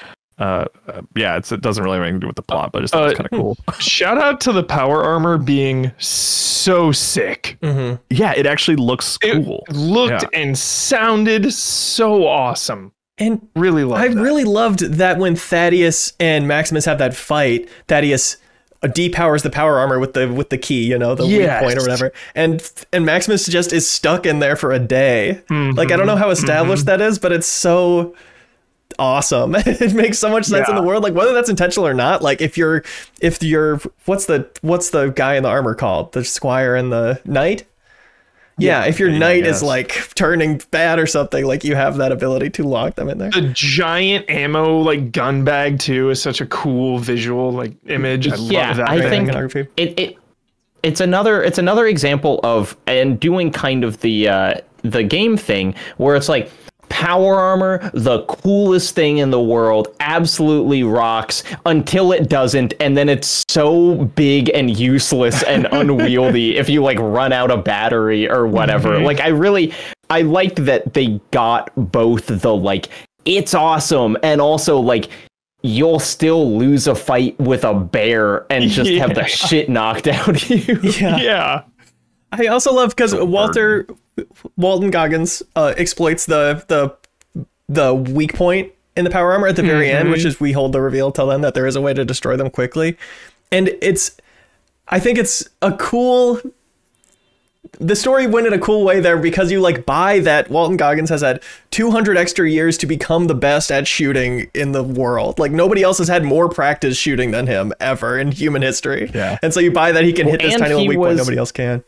Speaker 3: It doesn't really have anything to do with the plot, but I just thought it was kind of cool.
Speaker 4: Shout out to the power armor being so sick.
Speaker 1: Mm-hmm.
Speaker 3: Yeah, it actually looks cool.
Speaker 4: It looked and sounded so awesome.
Speaker 1: And
Speaker 4: really
Speaker 1: really loved that when Thaddeus and Maximus have that fight, Thaddeus depowers the power armor with the key, the weak point or whatever, and Maximus just is stuck in there for a day.
Speaker 4: Mm-hmm.
Speaker 1: Like, I don't know how established that is, but it's so awesome. It makes so much sense in the world, like whether that's intentional or not. Like if you're what's the guy in the armor called, the squire and the knight? If your knight is like turning bad or something, like you have that ability to lock them in there.
Speaker 4: The giant ammo like gun bag too is such a cool visual like image. I love that.
Speaker 2: I think it's another example of and doing kind of the game thing where it's like power armor, the coolest thing in the world, absolutely rocks until it doesn't, and then it's so big and useless and unwieldy if you like run out of battery or whatever. Mm-hmm. Like I liked that they got both the like it's awesome and also like you'll still lose a fight with a bear and just have the shit knocked out of you.
Speaker 1: Yeah. I also love because Walton Goggins exploits the weak point in the power armor at the very end, which is we hold the reveal till then that there is a way to destroy them quickly. And I think it's a cool, the story went in a cool way there because you like buy that Walton Goggins has had 200 extra years to become the best at shooting in the world. Like nobody else has had more practice shooting than him ever in human history. Yeah. And so you buy that he can hit this tiny little weak point nobody else can.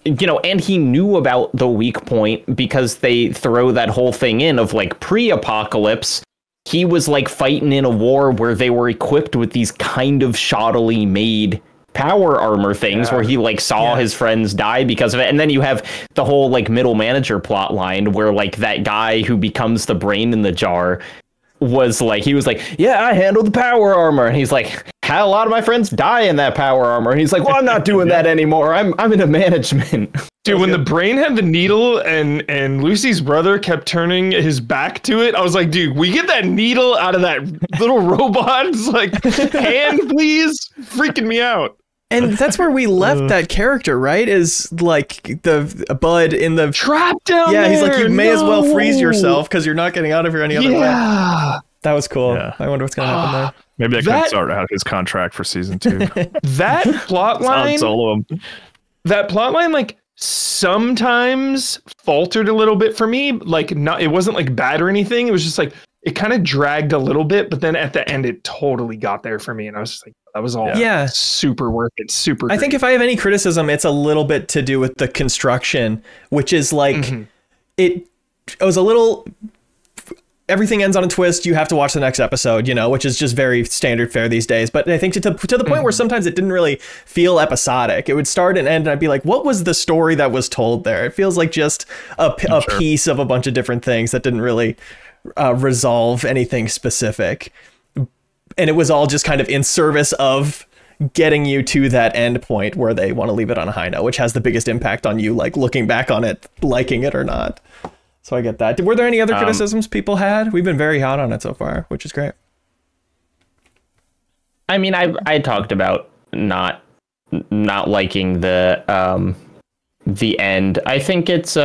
Speaker 2: And he knew about the weak point because they throw that whole thing in of like pre-apocalypse. He was like fighting in a war where they were equipped with these kind of shoddily made power armor things where he like saw his friends die because of it. And then you have the whole like middle manager plot line where like that guy who becomes the brain in the jar was like, he was like, yeah, I handled the power armor. And he's like, had a lot of my friends die in that power armor. And he's like, well, I'm not doing that anymore. I'm into management.
Speaker 4: Dude, when the brain had the needle and Lucy's brother kept turning his back to it, I was like, dude, we get that needle out of that little robot's like hand, please? Freaking me out.
Speaker 1: And that's where we left that character, right? Is like the Bud in the
Speaker 4: trapped down there.
Speaker 1: Yeah, he's like, you may as well freeze yourself because you're not getting out of here any other way. That was cool. Yeah. I wonder what's going to happen there.
Speaker 3: Maybe that could start out his contract for season 2.
Speaker 4: That plot line,
Speaker 3: solo him.
Speaker 4: That plot line, like sometimes faltered a little bit for me. Like, not, it wasn't like bad or anything. It was just like, it kind of dragged a little bit, but then at the end, it totally got there for me. And I was just like, that was all super worth it. Super great.
Speaker 1: I think if I have any criticism, it's a little bit to do with the construction, which is like, it was a little, everything ends on a twist. You have to watch the next episode, you know, which is just very standard fare these days. But I think to the point where sometimes it didn't really feel episodic. It would start and end, and I'd be like, what was the story that was told there? It feels like just a piece of a bunch of different things that didn't really resolve anything specific. And it was all just kind of in service of getting you to that end point where they want to leave it on a high note, which has the biggest impact on you, like looking back on it, liking it or not. So I get that. Were there any other criticisms people had? We've been very hot on it so far, which is great.
Speaker 2: I mean, I talked about not liking the end. I think it's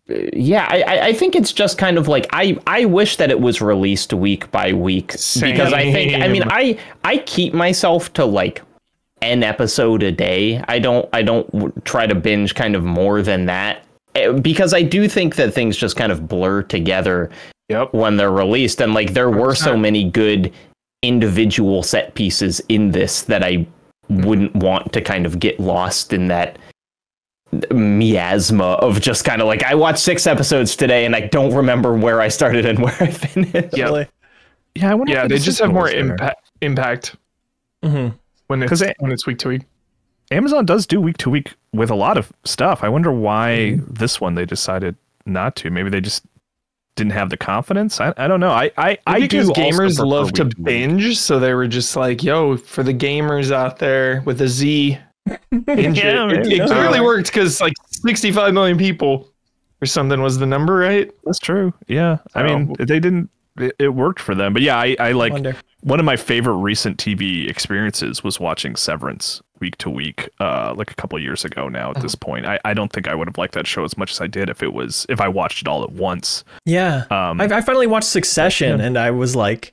Speaker 2: I think it's just kind of like I wish that it was released week by week.
Speaker 4: Same.
Speaker 2: Because I keep myself to like an episode a day. I don't try to binge kind of more than that, because I do think that things just kind of blur together when they're released, and like there were so many good individual set pieces in this that I wouldn't want to kind of get lost in that miasma of just kind of like, I watched 6 episodes today and I don't remember where I started and where I finished.
Speaker 3: I wonder if
Speaker 4: they just have more impact when it's week to week.
Speaker 3: Amazon does do week to week with a lot of stuff. I wonder why this one they decided not to. Maybe they just didn't have the confidence. I don't know. I
Speaker 4: because
Speaker 3: do
Speaker 4: gamers love to binge, so they were just like, yo, for the gamers out there with a Z, binge it. It clearly worked, because like 65 million people or something was the number, right?
Speaker 3: That's true. Yeah. I mean, they didn't, it worked for them. But yeah, I like, one of my favorite recent TV experiences was watching Severance week to week, like a couple of years ago now at this point. I don't think I would have liked that show as much as I did if I watched it all at once.
Speaker 1: Yeah. I finally watched Succession, and I was like,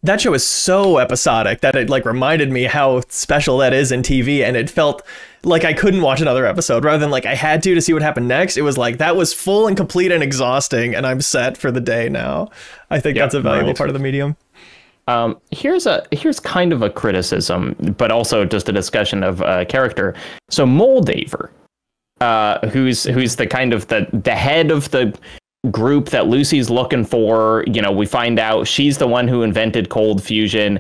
Speaker 1: that show is so episodic that it like reminded me how special that is in TV, and it felt like I couldn't watch another episode. Rather than like I had to see what happened next, it was like that was full and complete and exhausting, and I'm set for the day now. I think that's a valuable part of the medium.
Speaker 2: Here's kind of a criticism, but also just a discussion of character. So Moldaver, who's the kind of the head of the group that Lucy's looking for. You know, we find out she's the one who invented cold fusion.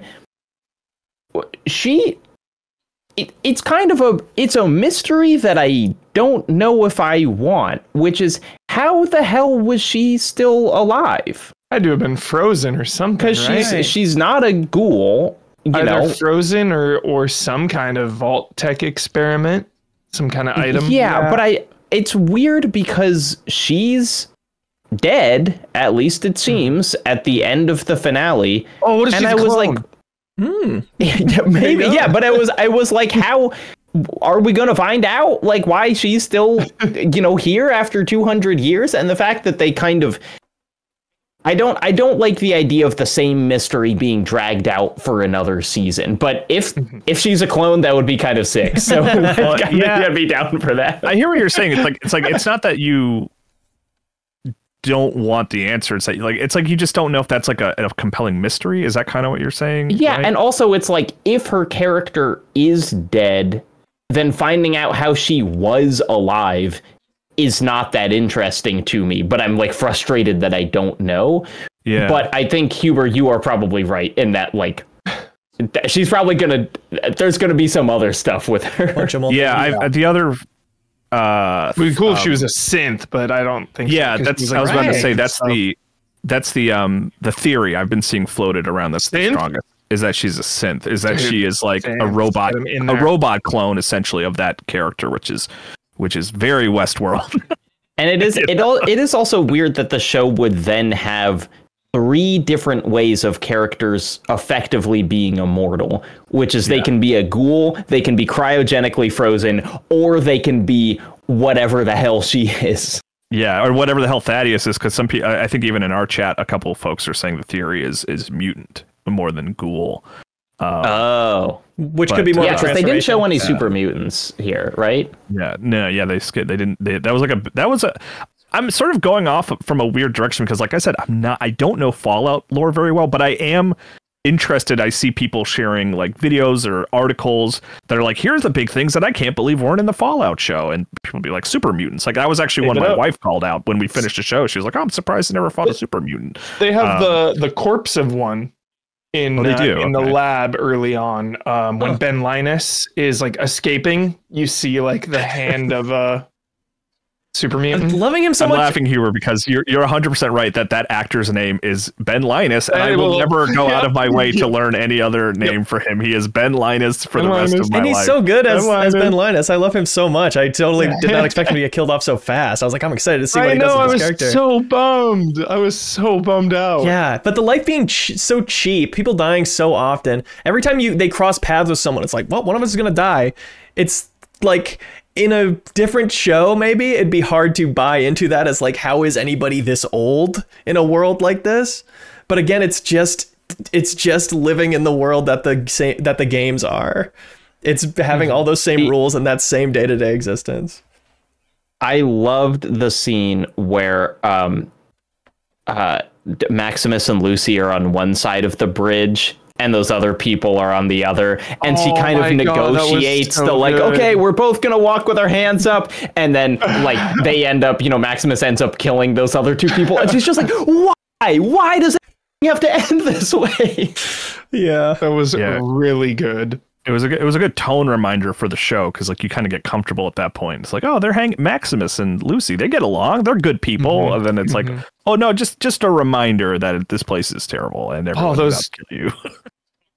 Speaker 2: It's kind of it's a mystery that I don't know if I want, which is how the hell was she still alive?
Speaker 4: Had to have been frozen or something,
Speaker 2: because she's not a ghoul,
Speaker 4: either frozen or some kind of vault tech experiment, some kind of item.
Speaker 2: But it's weird because she's dead, at least it seems, at the end of the finale.
Speaker 4: Oh, what is she?
Speaker 2: And I was like, maybe, but I was like, how are we going to find out like why she's still here after 200 years? And the fact that they kind of, I don't like the idea of the same mystery being dragged out for another season. But if she's a clone, that would be kind of sick. So I'd be down for that.
Speaker 3: I hear what you're saying. It's not that you don't want the answer. It's like you just don't know if that's like a compelling mystery. Is that kind of what you're saying?
Speaker 2: Yeah,
Speaker 3: right?
Speaker 2: And also it's like, if her character is dead, then finding out how she was alive is not that interesting to me, but I'm like frustrated that I don't know. Yeah. But I think, Huber, you are probably right in that, like, she's probably there's gonna be some other stuff with her.
Speaker 3: The other
Speaker 4: it'd be cool if she was a synth, but I don't think
Speaker 3: I was about to say that's the theory I've been seeing floated around that's the strongest, is that she's a synth, is that she is like a robot clone essentially of that character, which is very Westworld.
Speaker 2: And it is also weird that the show would then have 3 different ways of characters effectively being immortal, which is they can be a ghoul, they can be cryogenically frozen, or they can be whatever the hell she is.
Speaker 3: Yeah, or whatever the hell Thaddeus is, because some people, I think even in our chat, a couple of folks are saying the theory is mutant more than ghoul.
Speaker 1: Which could be more of a
Speaker 2: because they didn't show
Speaker 1: transformation.
Speaker 2: any super mutants here, right?
Speaker 3: Yeah, no, yeah, they skipped. They didn't. That was a. I'm sort of going off from a weird direction because, like I said, I don't know Fallout lore very well, but I am interested. I see people sharing like videos or articles that are like, here's the big things that I can't believe weren't in the Fallout show, and people be like super mutants. Like that was actually one my wife called out when we finished the show. She was like, oh, I'm surprised I never fought a super mutant.
Speaker 4: They have the corpse of one in the lab early on. When Ben Linus is like escaping, you see like the hand of a super mutant.
Speaker 1: I'm loving him so
Speaker 3: I'm
Speaker 1: much.
Speaker 3: laughing here because you're 100% right that actor's name is Ben Linus, and I will never go out of my way to learn any other name for him. He is Ben Linus for the rest of my life.
Speaker 1: And he's so good as Ben Linus. I love him so much. I totally did not expect him to get killed off so fast. I was like, I'm excited to see what he does with this character.
Speaker 4: I was so bummed out.
Speaker 1: Yeah, but the life being so cheap, people dying so often. Every time they cross paths with someone, it's like, well, one of us is gonna die. It's like, in a different show, maybe it'd be hard to buy into that as like, how is anybody this old in a world like this? But again, it's just living in the world that the games are. It's having all those same rules and that same day-to-day existence.
Speaker 2: I loved the scene where Maximus and Lucy are on one side of the bridge and those other people are on the other, and she kind of negotiates okay, we're both gonna walk with our hands up, and then like they end up, Maximus ends up killing those other two people, and she's just like, why does it have to end this way?
Speaker 1: Yeah,
Speaker 4: that was really good.
Speaker 3: It was a good tone reminder for the show, because like you kind of get comfortable at that point. It's like, oh, they're Maximus and Lucy, they get along, they're good people, and then it's like, oh no, just a reminder that this place is terrible and everyone's about to kill you.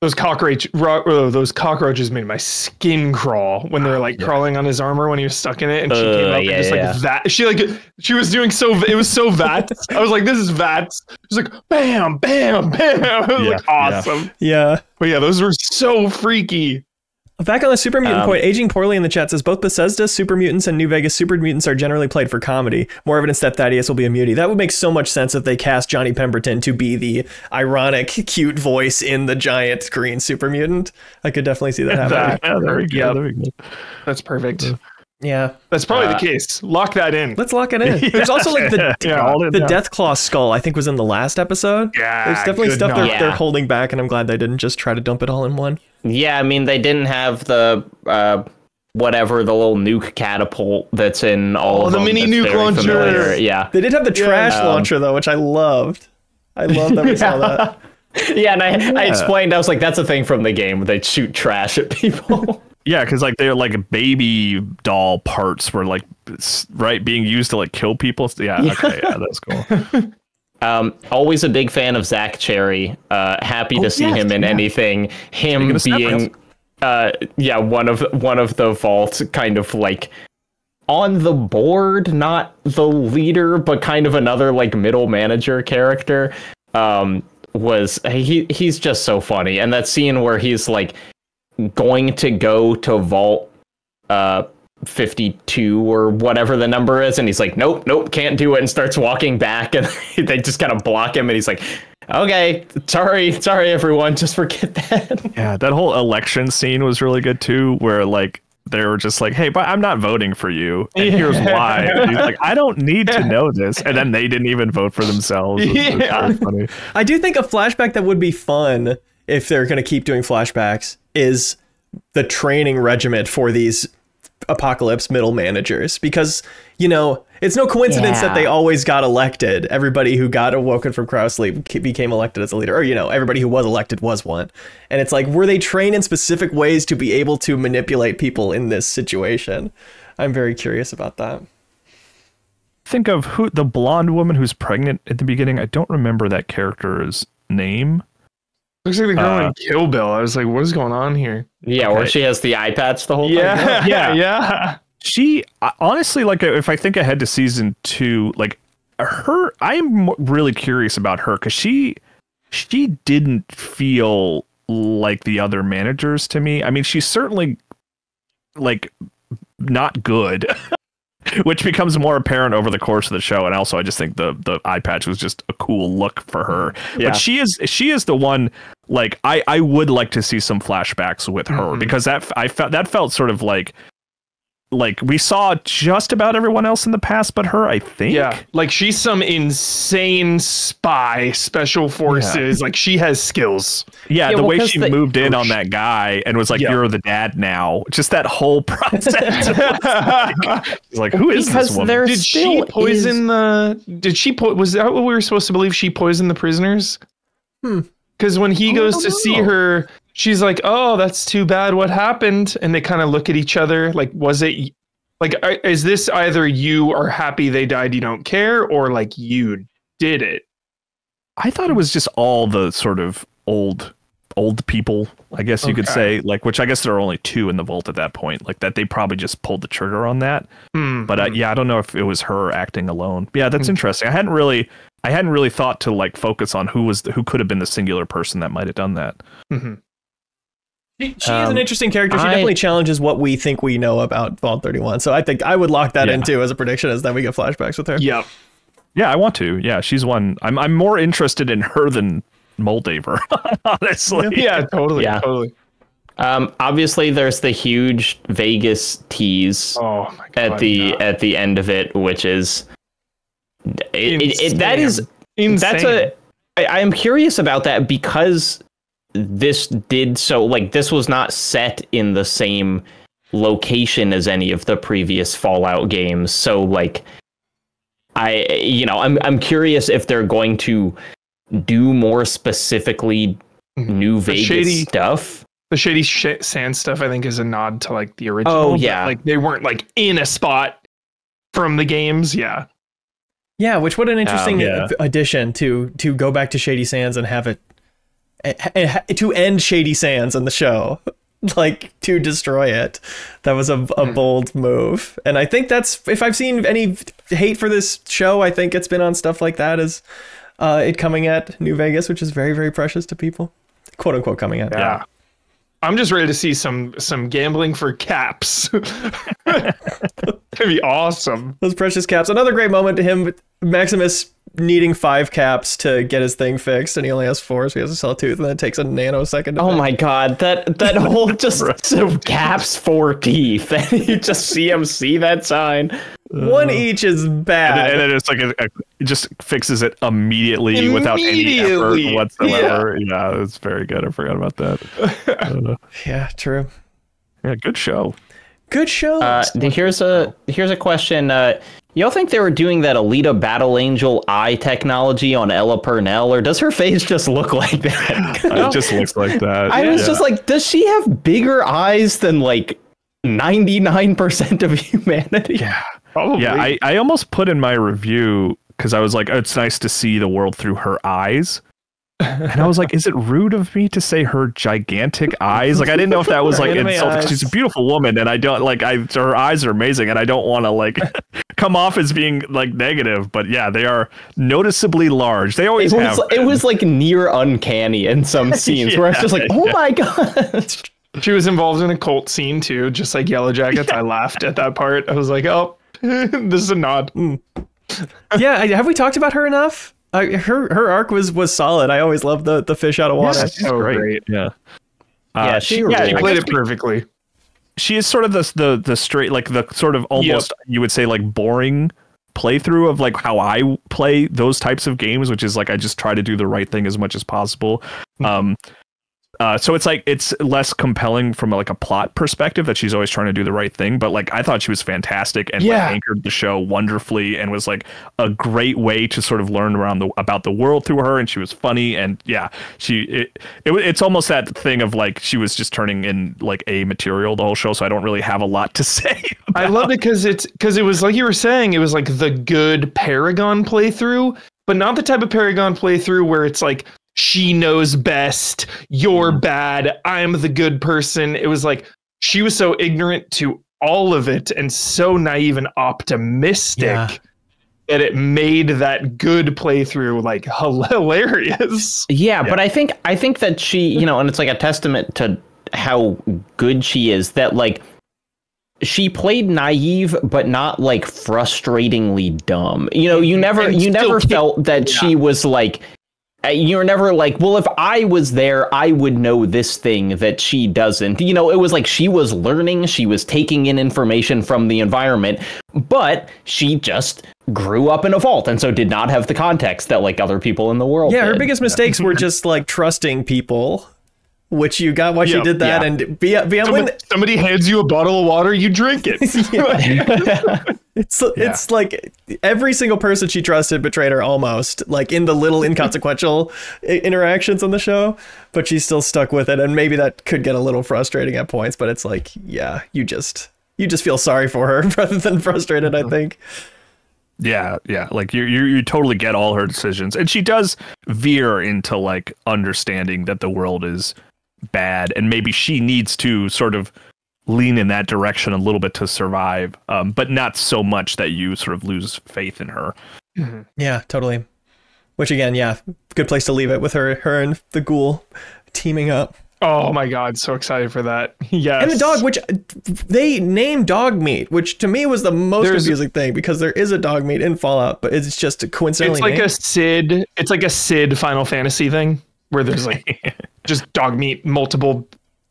Speaker 4: Those cockroaches made my skin crawl when they were like crawling on his armor when he was stuck in it, and she came up and just like that. She was doing it was so Vats. I was like, this is Vats. It was like bam, bam, bam. It was like awesome.
Speaker 1: Yeah.
Speaker 4: But yeah, those were so freaky.
Speaker 1: Back on the super mutant point, Aging Poorly in the chat says both Bethesda super mutants and New Vegas super mutants are generally played for comedy. More evidence that Thaddeus will be a mutie. That would make so much sense if they cast Johnny Pemberton to be the ironic, cute voice in the giant green super mutant. I could definitely see that happening.
Speaker 3: There we go.
Speaker 4: That's perfect.
Speaker 1: Yeah,
Speaker 4: that's probably the case. Lock that in.
Speaker 1: Let's lock it in. There's also like the Deathclaw skull, I think, was in the last episode.
Speaker 4: Yeah,
Speaker 1: there's definitely stuff they're holding back, and I'm glad they didn't just try to dump it all in one.
Speaker 2: Yeah, I mean, they didn't have the whatever, the little nuke catapult that's in all of them.
Speaker 4: The mini nuke launcher.
Speaker 2: Familiar. Yeah,
Speaker 1: they did have the trash launcher though, which I loved. I love that we saw that.
Speaker 2: Yeah, and I explained, I was like, that's a thing from the game where they shoot trash at people.
Speaker 3: Yeah, because like they're like baby doll parts were like being used to like kill people. Yeah, okay, yeah, that's cool.
Speaker 2: Always a big fan of Zach Cherry. Happy to see him in anything. Him being one of the vault, kind of like on the board, not the leader, but kind of another like middle manager character. He's just so funny. And that scene where he's like going to go to vault 52 or whatever the number is, and he's like, nope, can't do it, and starts walking back, and they just kind of block him, and he's like, okay, sorry everyone, just forget that.
Speaker 3: Yeah, that whole election scene was really good too, where like they were just like, hey, but I'm not voting for you, and here's why. And he's like, I don't need to know this, and then they didn't even vote for themselves. It was very funny.
Speaker 1: I do think a flashback that would be fun if they're going to keep doing flashbacks is the training regiment for these Apocalypse middle managers, because it's no coincidence that they always got elected. Everybody who got awoken from cryosleep became elected as a leader, or everybody who was elected was one. And it's like, were they trained in specific ways to be able to manipulate people in this situation? I'm very curious about that.
Speaker 3: Think of the blonde woman who's pregnant at the beginning. I don't remember that character's name.
Speaker 4: Looks like the girl in Kill Bill. I was like, what is going on here?
Speaker 2: Yeah, where she has the eye patch the whole time.
Speaker 3: Yeah. She honestly, like, if I think ahead to season 2, like her, I'm really curious about her, because she didn't feel like the other managers to me. I mean, she's certainly like not good. Which becomes more apparent over the course of the show, and also I just think the eye patch was just a cool look for her. Yeah. But she is the one like I would like to see some flashbacks with her because that felt sort of like we saw just about everyone else in the past but her, I think.
Speaker 4: Yeah, like she's some insane spy, special forces. Like she has skills.
Speaker 3: Yeah, the way she moved in on that guy and was like, "You're the dad now." Just that whole process. like, who is this woman?
Speaker 4: Did she poison the? Did she? Was that what we were supposed to believe? She poisoned the prisoners. Because when he goes to see her, she's like, "Oh, that's too bad. What happened?" And they kind of look at each other like, "Was it like? Is this either you are happy they died, you don't care, or like you did it?"
Speaker 3: I thought it was just all the sort of old people, I guess you could say, like, which I guess there are only 2 in the vault at that point, like that they probably just pulled the trigger on that. But I don't know if it was her acting alone. Yeah, that's interesting. I hadn't really thought to like focus on who could have been the singular person that might have done that.
Speaker 1: She is an interesting character. She definitely challenges what we think we know about Vault 31. So I think I would lock that into as a prediction, as that we get flashbacks with her.
Speaker 4: Yep.
Speaker 3: Yeah, I want to. Yeah, she's one. I'm more interested in her than Moldaver, honestly.
Speaker 4: Yeah, totally.
Speaker 2: Obviously, there's the huge Vegas tease at the end of it, which is that is insane. I am curious about that because this was not set in the same location as any of the previous Fallout games. So like, I'm curious if they're going to do more specifically New Vegas stuff.
Speaker 4: The shady sand stuff, I think, is a nod to like the original.
Speaker 2: Oh yeah,
Speaker 4: like they weren't like in a spot from the games. Yeah,
Speaker 1: which what an interesting addition to go back to Shady Sands and have it to end Shady Sands in the show, like to destroy it. That was a bold move, and I think that's, if I've seen any hate for this show, I think it's been on stuff like that as it coming at New Vegas, which is very, very precious to people, quote unquote, coming at.
Speaker 4: Yeah. I'm just ready to see some gambling for caps. That'd be awesome.
Speaker 1: Those precious caps. Another great moment to him, Maximus needing 5 caps to get his thing fixed, and he only has 4, so he has to sell a tooth, and then it takes a nanosecond.
Speaker 2: Oh my god, that whole just caps 4 teeth, and you just see him see that sign.
Speaker 1: 1 each is bad,
Speaker 3: and then it's like it just fixes it immediately without any effort whatsoever. Yeah, it's very good. I forgot about that.
Speaker 1: Yeah, true.
Speaker 3: Yeah, good show.
Speaker 1: Good show.
Speaker 2: Here's a question. Y'all think they were doing that Alita Battle Angel eye technology on Ella Purnell, or does her face just look like that?
Speaker 3: It just looks like that.
Speaker 2: I was just like, does she have bigger eyes than like 99% of humanity?
Speaker 3: Yeah, probably. Yeah, I almost put in my review because I was like, oh, it's nice to see the world through her eyes. And I was like, is it rude of me to say her gigantic eyes? Like, I didn't know if that was like insulting. She's a beautiful woman, and I don't like. Her eyes are amazing, and I don't want to like come off as being like negative. But yeah, they are noticeably large. They always have.
Speaker 2: It was like near uncanny in some scenes where I was just like, oh my god.
Speaker 4: She was involved in a cult scene too, just like Yellow Jackets. I laughed at that part. I was like, oh, this is a nod.
Speaker 1: Yeah, have we talked about her enough? Her arc was solid. I always loved the fish out of water.
Speaker 3: Yeah, she's great. Yeah.
Speaker 4: She played it perfectly.
Speaker 3: She is sort of the straight, like the sort of almost you would say like boring playthrough of like how I play those types of games, which is like I just try to do the right thing as much as possible. So it's like it's less compelling from like a plot perspective that she's always trying to do the right thing. But like I thought she was fantastic and like, anchored the show wonderfully and was like a great way to sort of learn about the world through her. And she was funny. And yeah, it's almost that thing of like she was just turning in like a material the whole show. So I don't really have a lot to say.
Speaker 4: I loved it because it was like you were saying, it was like the good Paragon playthrough, but not the type of Paragon playthrough where it's like, she knows best, you're bad, I'm the good person. It was like she was so ignorant to all of it and so naive and optimistic that it made that good playthrough like hilarious.
Speaker 2: Yeah, but I think that she, and it's like a testament to how good she is, that like she played naive but not like frustratingly dumb. You never felt that she was like You're never like, well, if I was there, I would know this thing that she doesn't. You know, it was like she was learning, she was taking in information from the environment, but she just grew up in a vault and so did not have the context that like other people in the world
Speaker 1: Yeah,
Speaker 2: did.
Speaker 1: her biggest mistakes were just like trusting people, which you got why she did that. And
Speaker 4: somebody hands you a bottle of water, you drink it.
Speaker 1: It's like every single person she trusted betrayed her almost, like in the little inconsequential interactions on the show, but she's still stuck with it. And maybe that could get a little frustrating at points, but it's like, yeah, you just feel sorry for her rather than frustrated, I think.
Speaker 3: Yeah, like you totally get all her decisions, and she does veer into like understanding that the world is bad, and maybe she needs to sort of lean in that direction a little bit to survive, but not so much that you sort of lose faith in her.
Speaker 1: Mm-hmm. Yeah, totally. Which again, yeah, good place to leave it with her and the ghoul teaming up.
Speaker 4: Oh my god, so excited for that. Yes.
Speaker 1: And the dog, which they named dog meat, which to me was the most confusing thing, because there is a dog meat in Fallout, but it's just a coincidentally
Speaker 4: it's like a Sid Final Fantasy thing where there's like just dog meat, multiple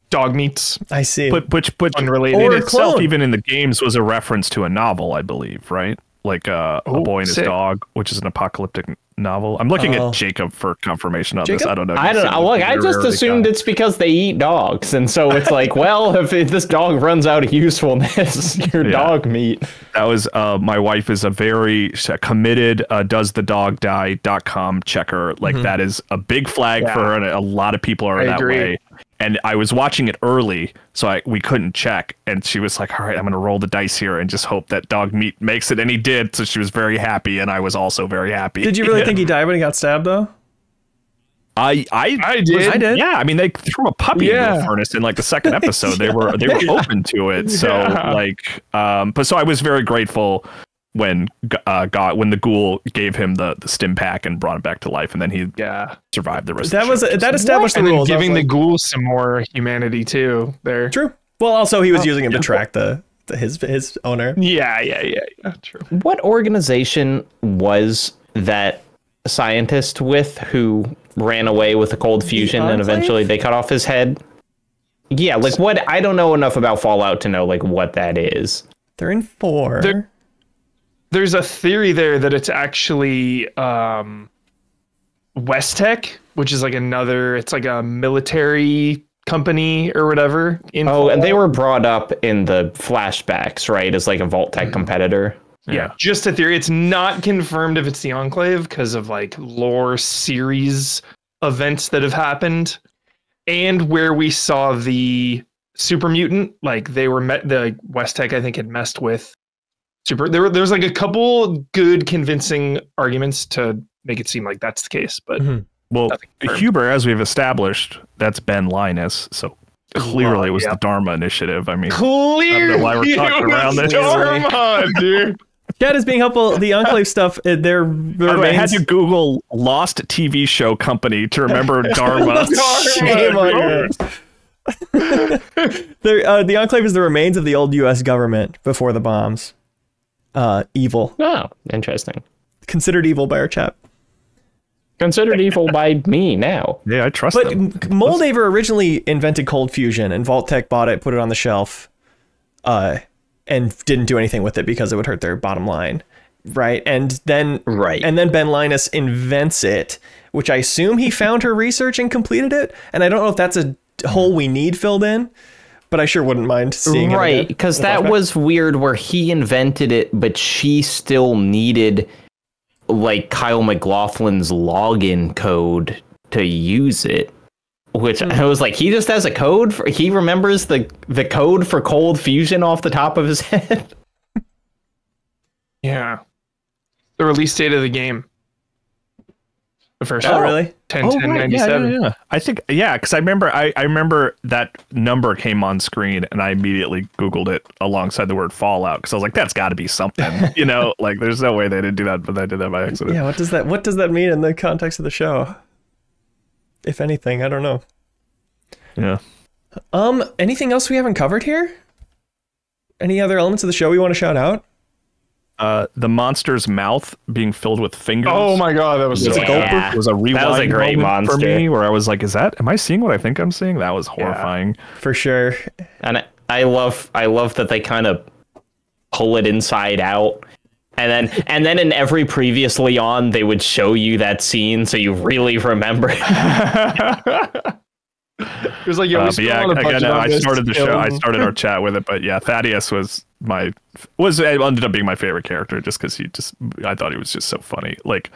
Speaker 4: dog meats.
Speaker 1: I see.
Speaker 3: But which
Speaker 4: unrelated
Speaker 3: in itself, even in the games, was a reference to a novel, I believe, right? Like A Boy and His Dog, which is an apocalyptic novel. I'm looking at Jacob for confirmation on this. I don't know.
Speaker 2: Look, I just assumed it's because they eat dogs, and so it's like, well, if this dog runs out of usefulness, your dog meat.
Speaker 3: That was my wife is a very committed doesthedogdie.com checker. Like that is a big flag for her, and a lot of people are that way. And I was watching it early, so we couldn't check. And she was like, all right, I'm going to roll the dice here and just hope that dog meat makes it. And he did. So she was very happy. And I was also very happy.
Speaker 1: Did you really think he died when he got stabbed, though?
Speaker 3: I did. Yeah. I mean, they threw a puppy into a furnace in like the second episode. They were open to it. So but so I was very grateful when the ghoul gave him the stim pack and brought him back to life, and then he survived the rest.
Speaker 1: That established the rules.
Speaker 4: Giving the ghoul some more humanity too. There.
Speaker 1: True. Well, also he was using him to track his owner.
Speaker 4: Yeah. True.
Speaker 2: What organization was that scientist with who ran away with a cold fusion and eventually they cut off his head? Yeah, like what? I don't know enough about Fallout to know like what that is.
Speaker 1: They're in 4.
Speaker 4: There's a theory there that it's actually WestTech, which is like it's like a military company or whatever.
Speaker 2: And they were brought up in the flashbacks, right? As like a Vault-Tec competitor.
Speaker 4: Yeah, just a theory. It's not confirmed if it's the Enclave because of like lore series events that have happened. And where we saw the super mutant, like the WestTech, I think, had messed with there was like a couple good convincing arguments to make it seem like that's the case, but
Speaker 3: well, Huber, as we've established, that's Ben Linus, so clearly it was the Dharma Initiative. I mean,
Speaker 4: clearly
Speaker 3: I don't know why we're talking around this.
Speaker 4: Dharma, dude.
Speaker 1: Chat is being helpful. The Enclave stuff, I
Speaker 3: had to Google Lost TV show company to remember Dharma.
Speaker 1: Shame on you. The Enclave is the remains of the old U.S. government before the bombs. Evil.
Speaker 2: Oh, interesting.
Speaker 1: Considered evil by our chat.
Speaker 2: Considered evil by me now.
Speaker 3: Yeah, I trust them.
Speaker 1: But Moldaver originally invented cold fusion, and Vault-Tec bought it, put it on the shelf, and didn't do anything with it because it would hurt their bottom line, right? And then Ben Linus invents it, which I assume he found her research and completed it. And I don't know if that's a hole we need filled in, but I sure wouldn't mind seeing it.
Speaker 2: Right, because that was weird where he invented it, but she still needed like Kyle MacLachlan's login code to use it. Which I was like, he just has a code he remembers the code for cold fusion off the top of his head.
Speaker 4: Yeah. The release date of the game. The first
Speaker 1: one. Really?
Speaker 4: 10/10/97.
Speaker 3: Yeah. I think because I remember that number came on screen and I immediately Googled it alongside the word Fallout because I was like, that's got to be something. Like there's no way they didn't do that, but they did that by accident.
Speaker 1: Yeah, what does that mean in the context of the show? If anything, I don't know.
Speaker 3: Yeah.
Speaker 1: Anything else we haven't covered here? Any other elements of the show we want to shout out?
Speaker 3: The monster's mouth being filled with fingers.
Speaker 4: Oh my god, that was so
Speaker 2: Yeah.
Speaker 3: Was a rewind
Speaker 2: That was a great
Speaker 3: moment for
Speaker 2: monster.
Speaker 3: me where I was like, am I seeing what I think I'm seeing? That was horrifying.
Speaker 1: For sure.
Speaker 2: And I love that they kind of pull it inside out. And then in every previously on, they would show you that scene so you really remember.
Speaker 4: It was like, yo, we
Speaker 3: But
Speaker 4: spent
Speaker 3: yeah,
Speaker 4: a lot of budget
Speaker 3: again,
Speaker 4: on
Speaker 3: I
Speaker 4: this
Speaker 3: started the show. I
Speaker 4: film.
Speaker 3: started our chat with it, but yeah, Thaddeus was ended up being my favorite character just because I thought he was just so funny. Like,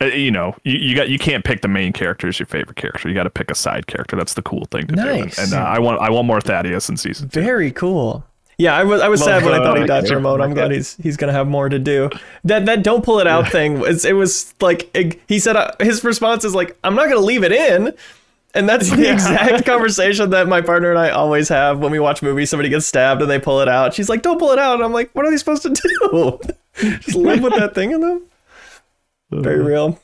Speaker 3: you can't pick the main character as your favorite character. You got to pick a side character. That's the cool thing to
Speaker 1: Nice.
Speaker 3: do. And I want more Thaddeus in season 2.
Speaker 1: Very cool. Yeah, I was sad when I thought he died for a moment. I'm glad he's gonna have more to do. That don't pull it out thing. It was like he said his response is like, I'm not gonna leave it in. And that's the exact conversation that my partner and I always have when we watch movies. Somebody gets stabbed and they pull it out. She's like, don't pull it out. And I'm like, what are they supposed to do? Just live with that thing in them? Very real.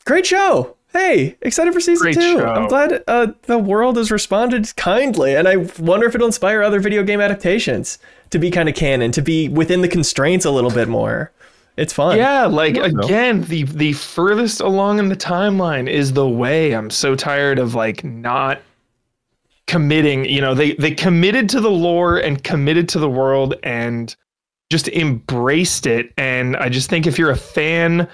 Speaker 1: Great show. Hey, excited for season
Speaker 4: Great
Speaker 1: 2.
Speaker 4: show.
Speaker 1: I'm glad the world has responded kindly. And I wonder if it'll inspire other video game adaptations to be kind of canon, to be within the constraints a little bit more. It's fun.
Speaker 4: Yeah, like again, the furthest along in the timeline is the way. I'm so tired of like not committing. You know, they committed to the lore and committed to the world and just embraced it. And I just think if you're a fan,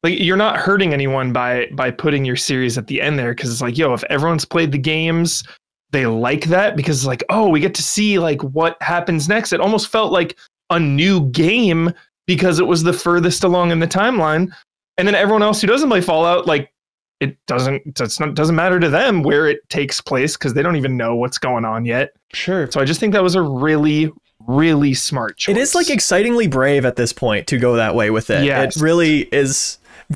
Speaker 4: like you're not hurting anyone by putting your series at the end there, because it's like, yo, if everyone's played the games, they like that because it's like, oh, we get to see like what happens next. It almost felt like a new game because it was the furthest along in the timeline. And then everyone else who doesn't play Fallout, like it doesn't matter to them where it takes place because they don't even know what's going on yet.
Speaker 1: Sure.
Speaker 4: So I just think that was a really, really smart choice.
Speaker 1: It is like excitingly brave at this point to go that way with it.
Speaker 4: Yes.
Speaker 1: It really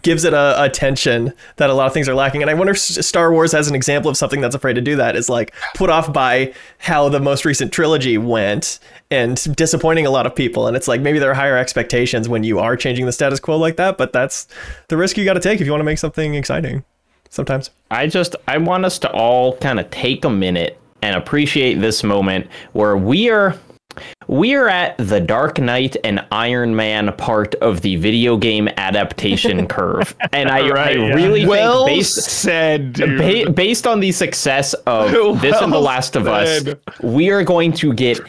Speaker 1: gives it a tension that a lot of things are lacking. And I wonder if Star Wars as an example of something that's afraid to do that is like put off by how the most recent trilogy went and disappointing a lot of people. And it's like maybe there are higher expectations when you are changing the status quo like that, but that's the risk you got to take if you want to make something exciting sometimes.
Speaker 2: I want us to all kind of take a minute and appreciate this moment where we are at the Dark Knight and Iron Man part of the video game adaptation curve. And I really
Speaker 4: well
Speaker 2: think
Speaker 4: said, dude.
Speaker 2: based on the success of this and The Last of Us, we are going to get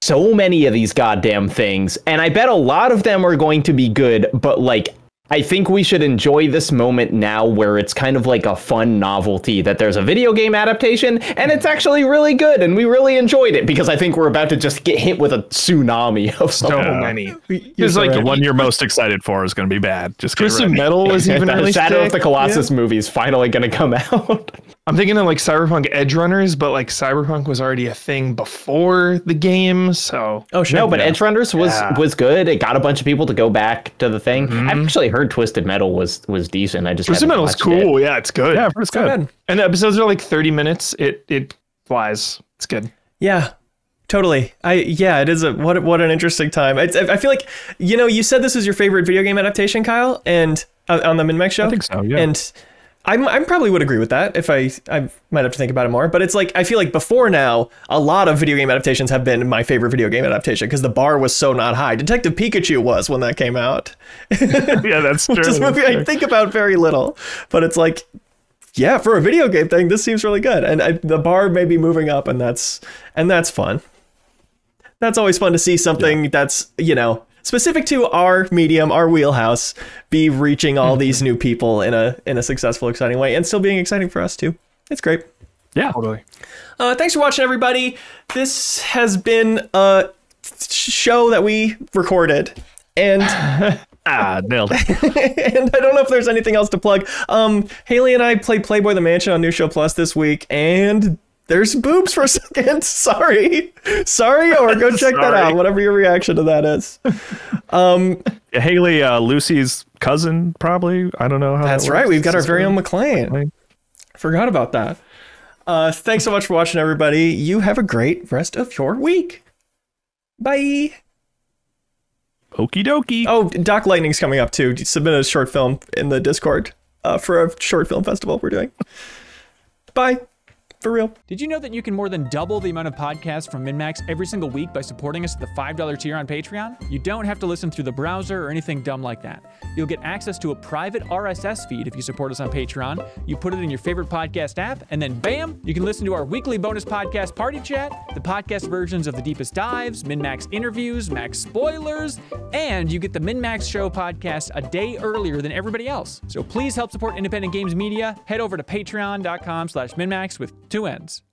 Speaker 2: so many of these goddamn things. And I bet a lot of them are going to be good, but like, I think we should enjoy this moment now where it's kind of like a fun novelty that there's a video game adaptation and it's actually really good and we really enjoyed it, because I think we're about to just get hit with a tsunami of
Speaker 4: So
Speaker 2: something.
Speaker 4: many.
Speaker 1: It's
Speaker 4: like
Speaker 3: The one you're most excited for is going to be bad. Just get
Speaker 4: Twisted
Speaker 3: ready.
Speaker 4: Metal was even really
Speaker 2: Shadow of
Speaker 4: sick.
Speaker 2: the Colossus movie is finally going to come out.
Speaker 4: I'm thinking of like Cyberpunk Edge Runners, but like Cyberpunk was already a thing before the game, so
Speaker 1: Oh, sure.
Speaker 2: No, but Edge Runners was good. It got a bunch of people to go back to the thing. I've actually heard Twisted Metal was decent. I just
Speaker 4: Twisted
Speaker 2: haven't
Speaker 4: Metal's
Speaker 2: watched
Speaker 4: cool.
Speaker 2: it.
Speaker 4: Yeah, it's good.
Speaker 3: Yeah, it's good.
Speaker 4: And the episodes are like 30 minutes. It flies. It's good.
Speaker 1: Yeah, totally. It is what an interesting time. I feel like, you said this is your favorite video game adaptation, Kyle, and on the MinnMax show.
Speaker 3: I think so, yeah.
Speaker 1: And I probably would agree with that if I might have to think about it more. But it's like, I feel like before now, a lot of video game adaptations have been my favorite video game adaptation because the bar was so not high. Detective Pikachu was when that came out.
Speaker 3: Yeah, that's true.
Speaker 1: Which is a movie I think about very little. But it's like, yeah, for a video game thing, this seems really good. And the bar may be moving up, and that's fun. That's always fun to see something that's, specific to our medium, our wheelhouse, be reaching all these new people in a successful, exciting way, and still being exciting for us too. It's great.
Speaker 3: Yeah.
Speaker 4: Totally.
Speaker 1: Thanks for watching, everybody. This has been a show that we recorded, and
Speaker 3: Nailed it.
Speaker 1: and I don't know if there's anything else to plug. Haley and I played Playboy the Mansion on New Show Plus this week, and there's boobs for a second. Sorry, or go check that out. Whatever your reaction to that is.
Speaker 3: Yeah, Haley, Lucy's cousin, probably. I don't know how.
Speaker 1: That's
Speaker 3: that
Speaker 1: right.
Speaker 3: works.
Speaker 1: We've got our very own
Speaker 3: McLean.
Speaker 1: McLean. Forgot about that. Thanks so much for watching, everybody. You have a great rest of your week. Bye.
Speaker 3: Okie dokie.
Speaker 1: Oh, Doc Lightning's coming up too. Submit a short film in the Discord for a short film festival we're doing. Bye. For real.
Speaker 5: Did you know that you can more than double the amount of podcasts from MinnMax every single week by supporting us at the $5 tier on Patreon? You don't have to listen through the browser or anything dumb like that. You'll get access to a private RSS feed if you support us on Patreon. You put it in your favorite podcast app, and then bam, you can listen to our weekly bonus podcast Party Chat, the podcast versions of The Deepest Dives, MinnMax interviews, Max spoilers, and you get the MinnMax Show podcast a day earlier than everybody else. So please help support independent games media. Head over to patreon.com/MinnMax with 2 N's.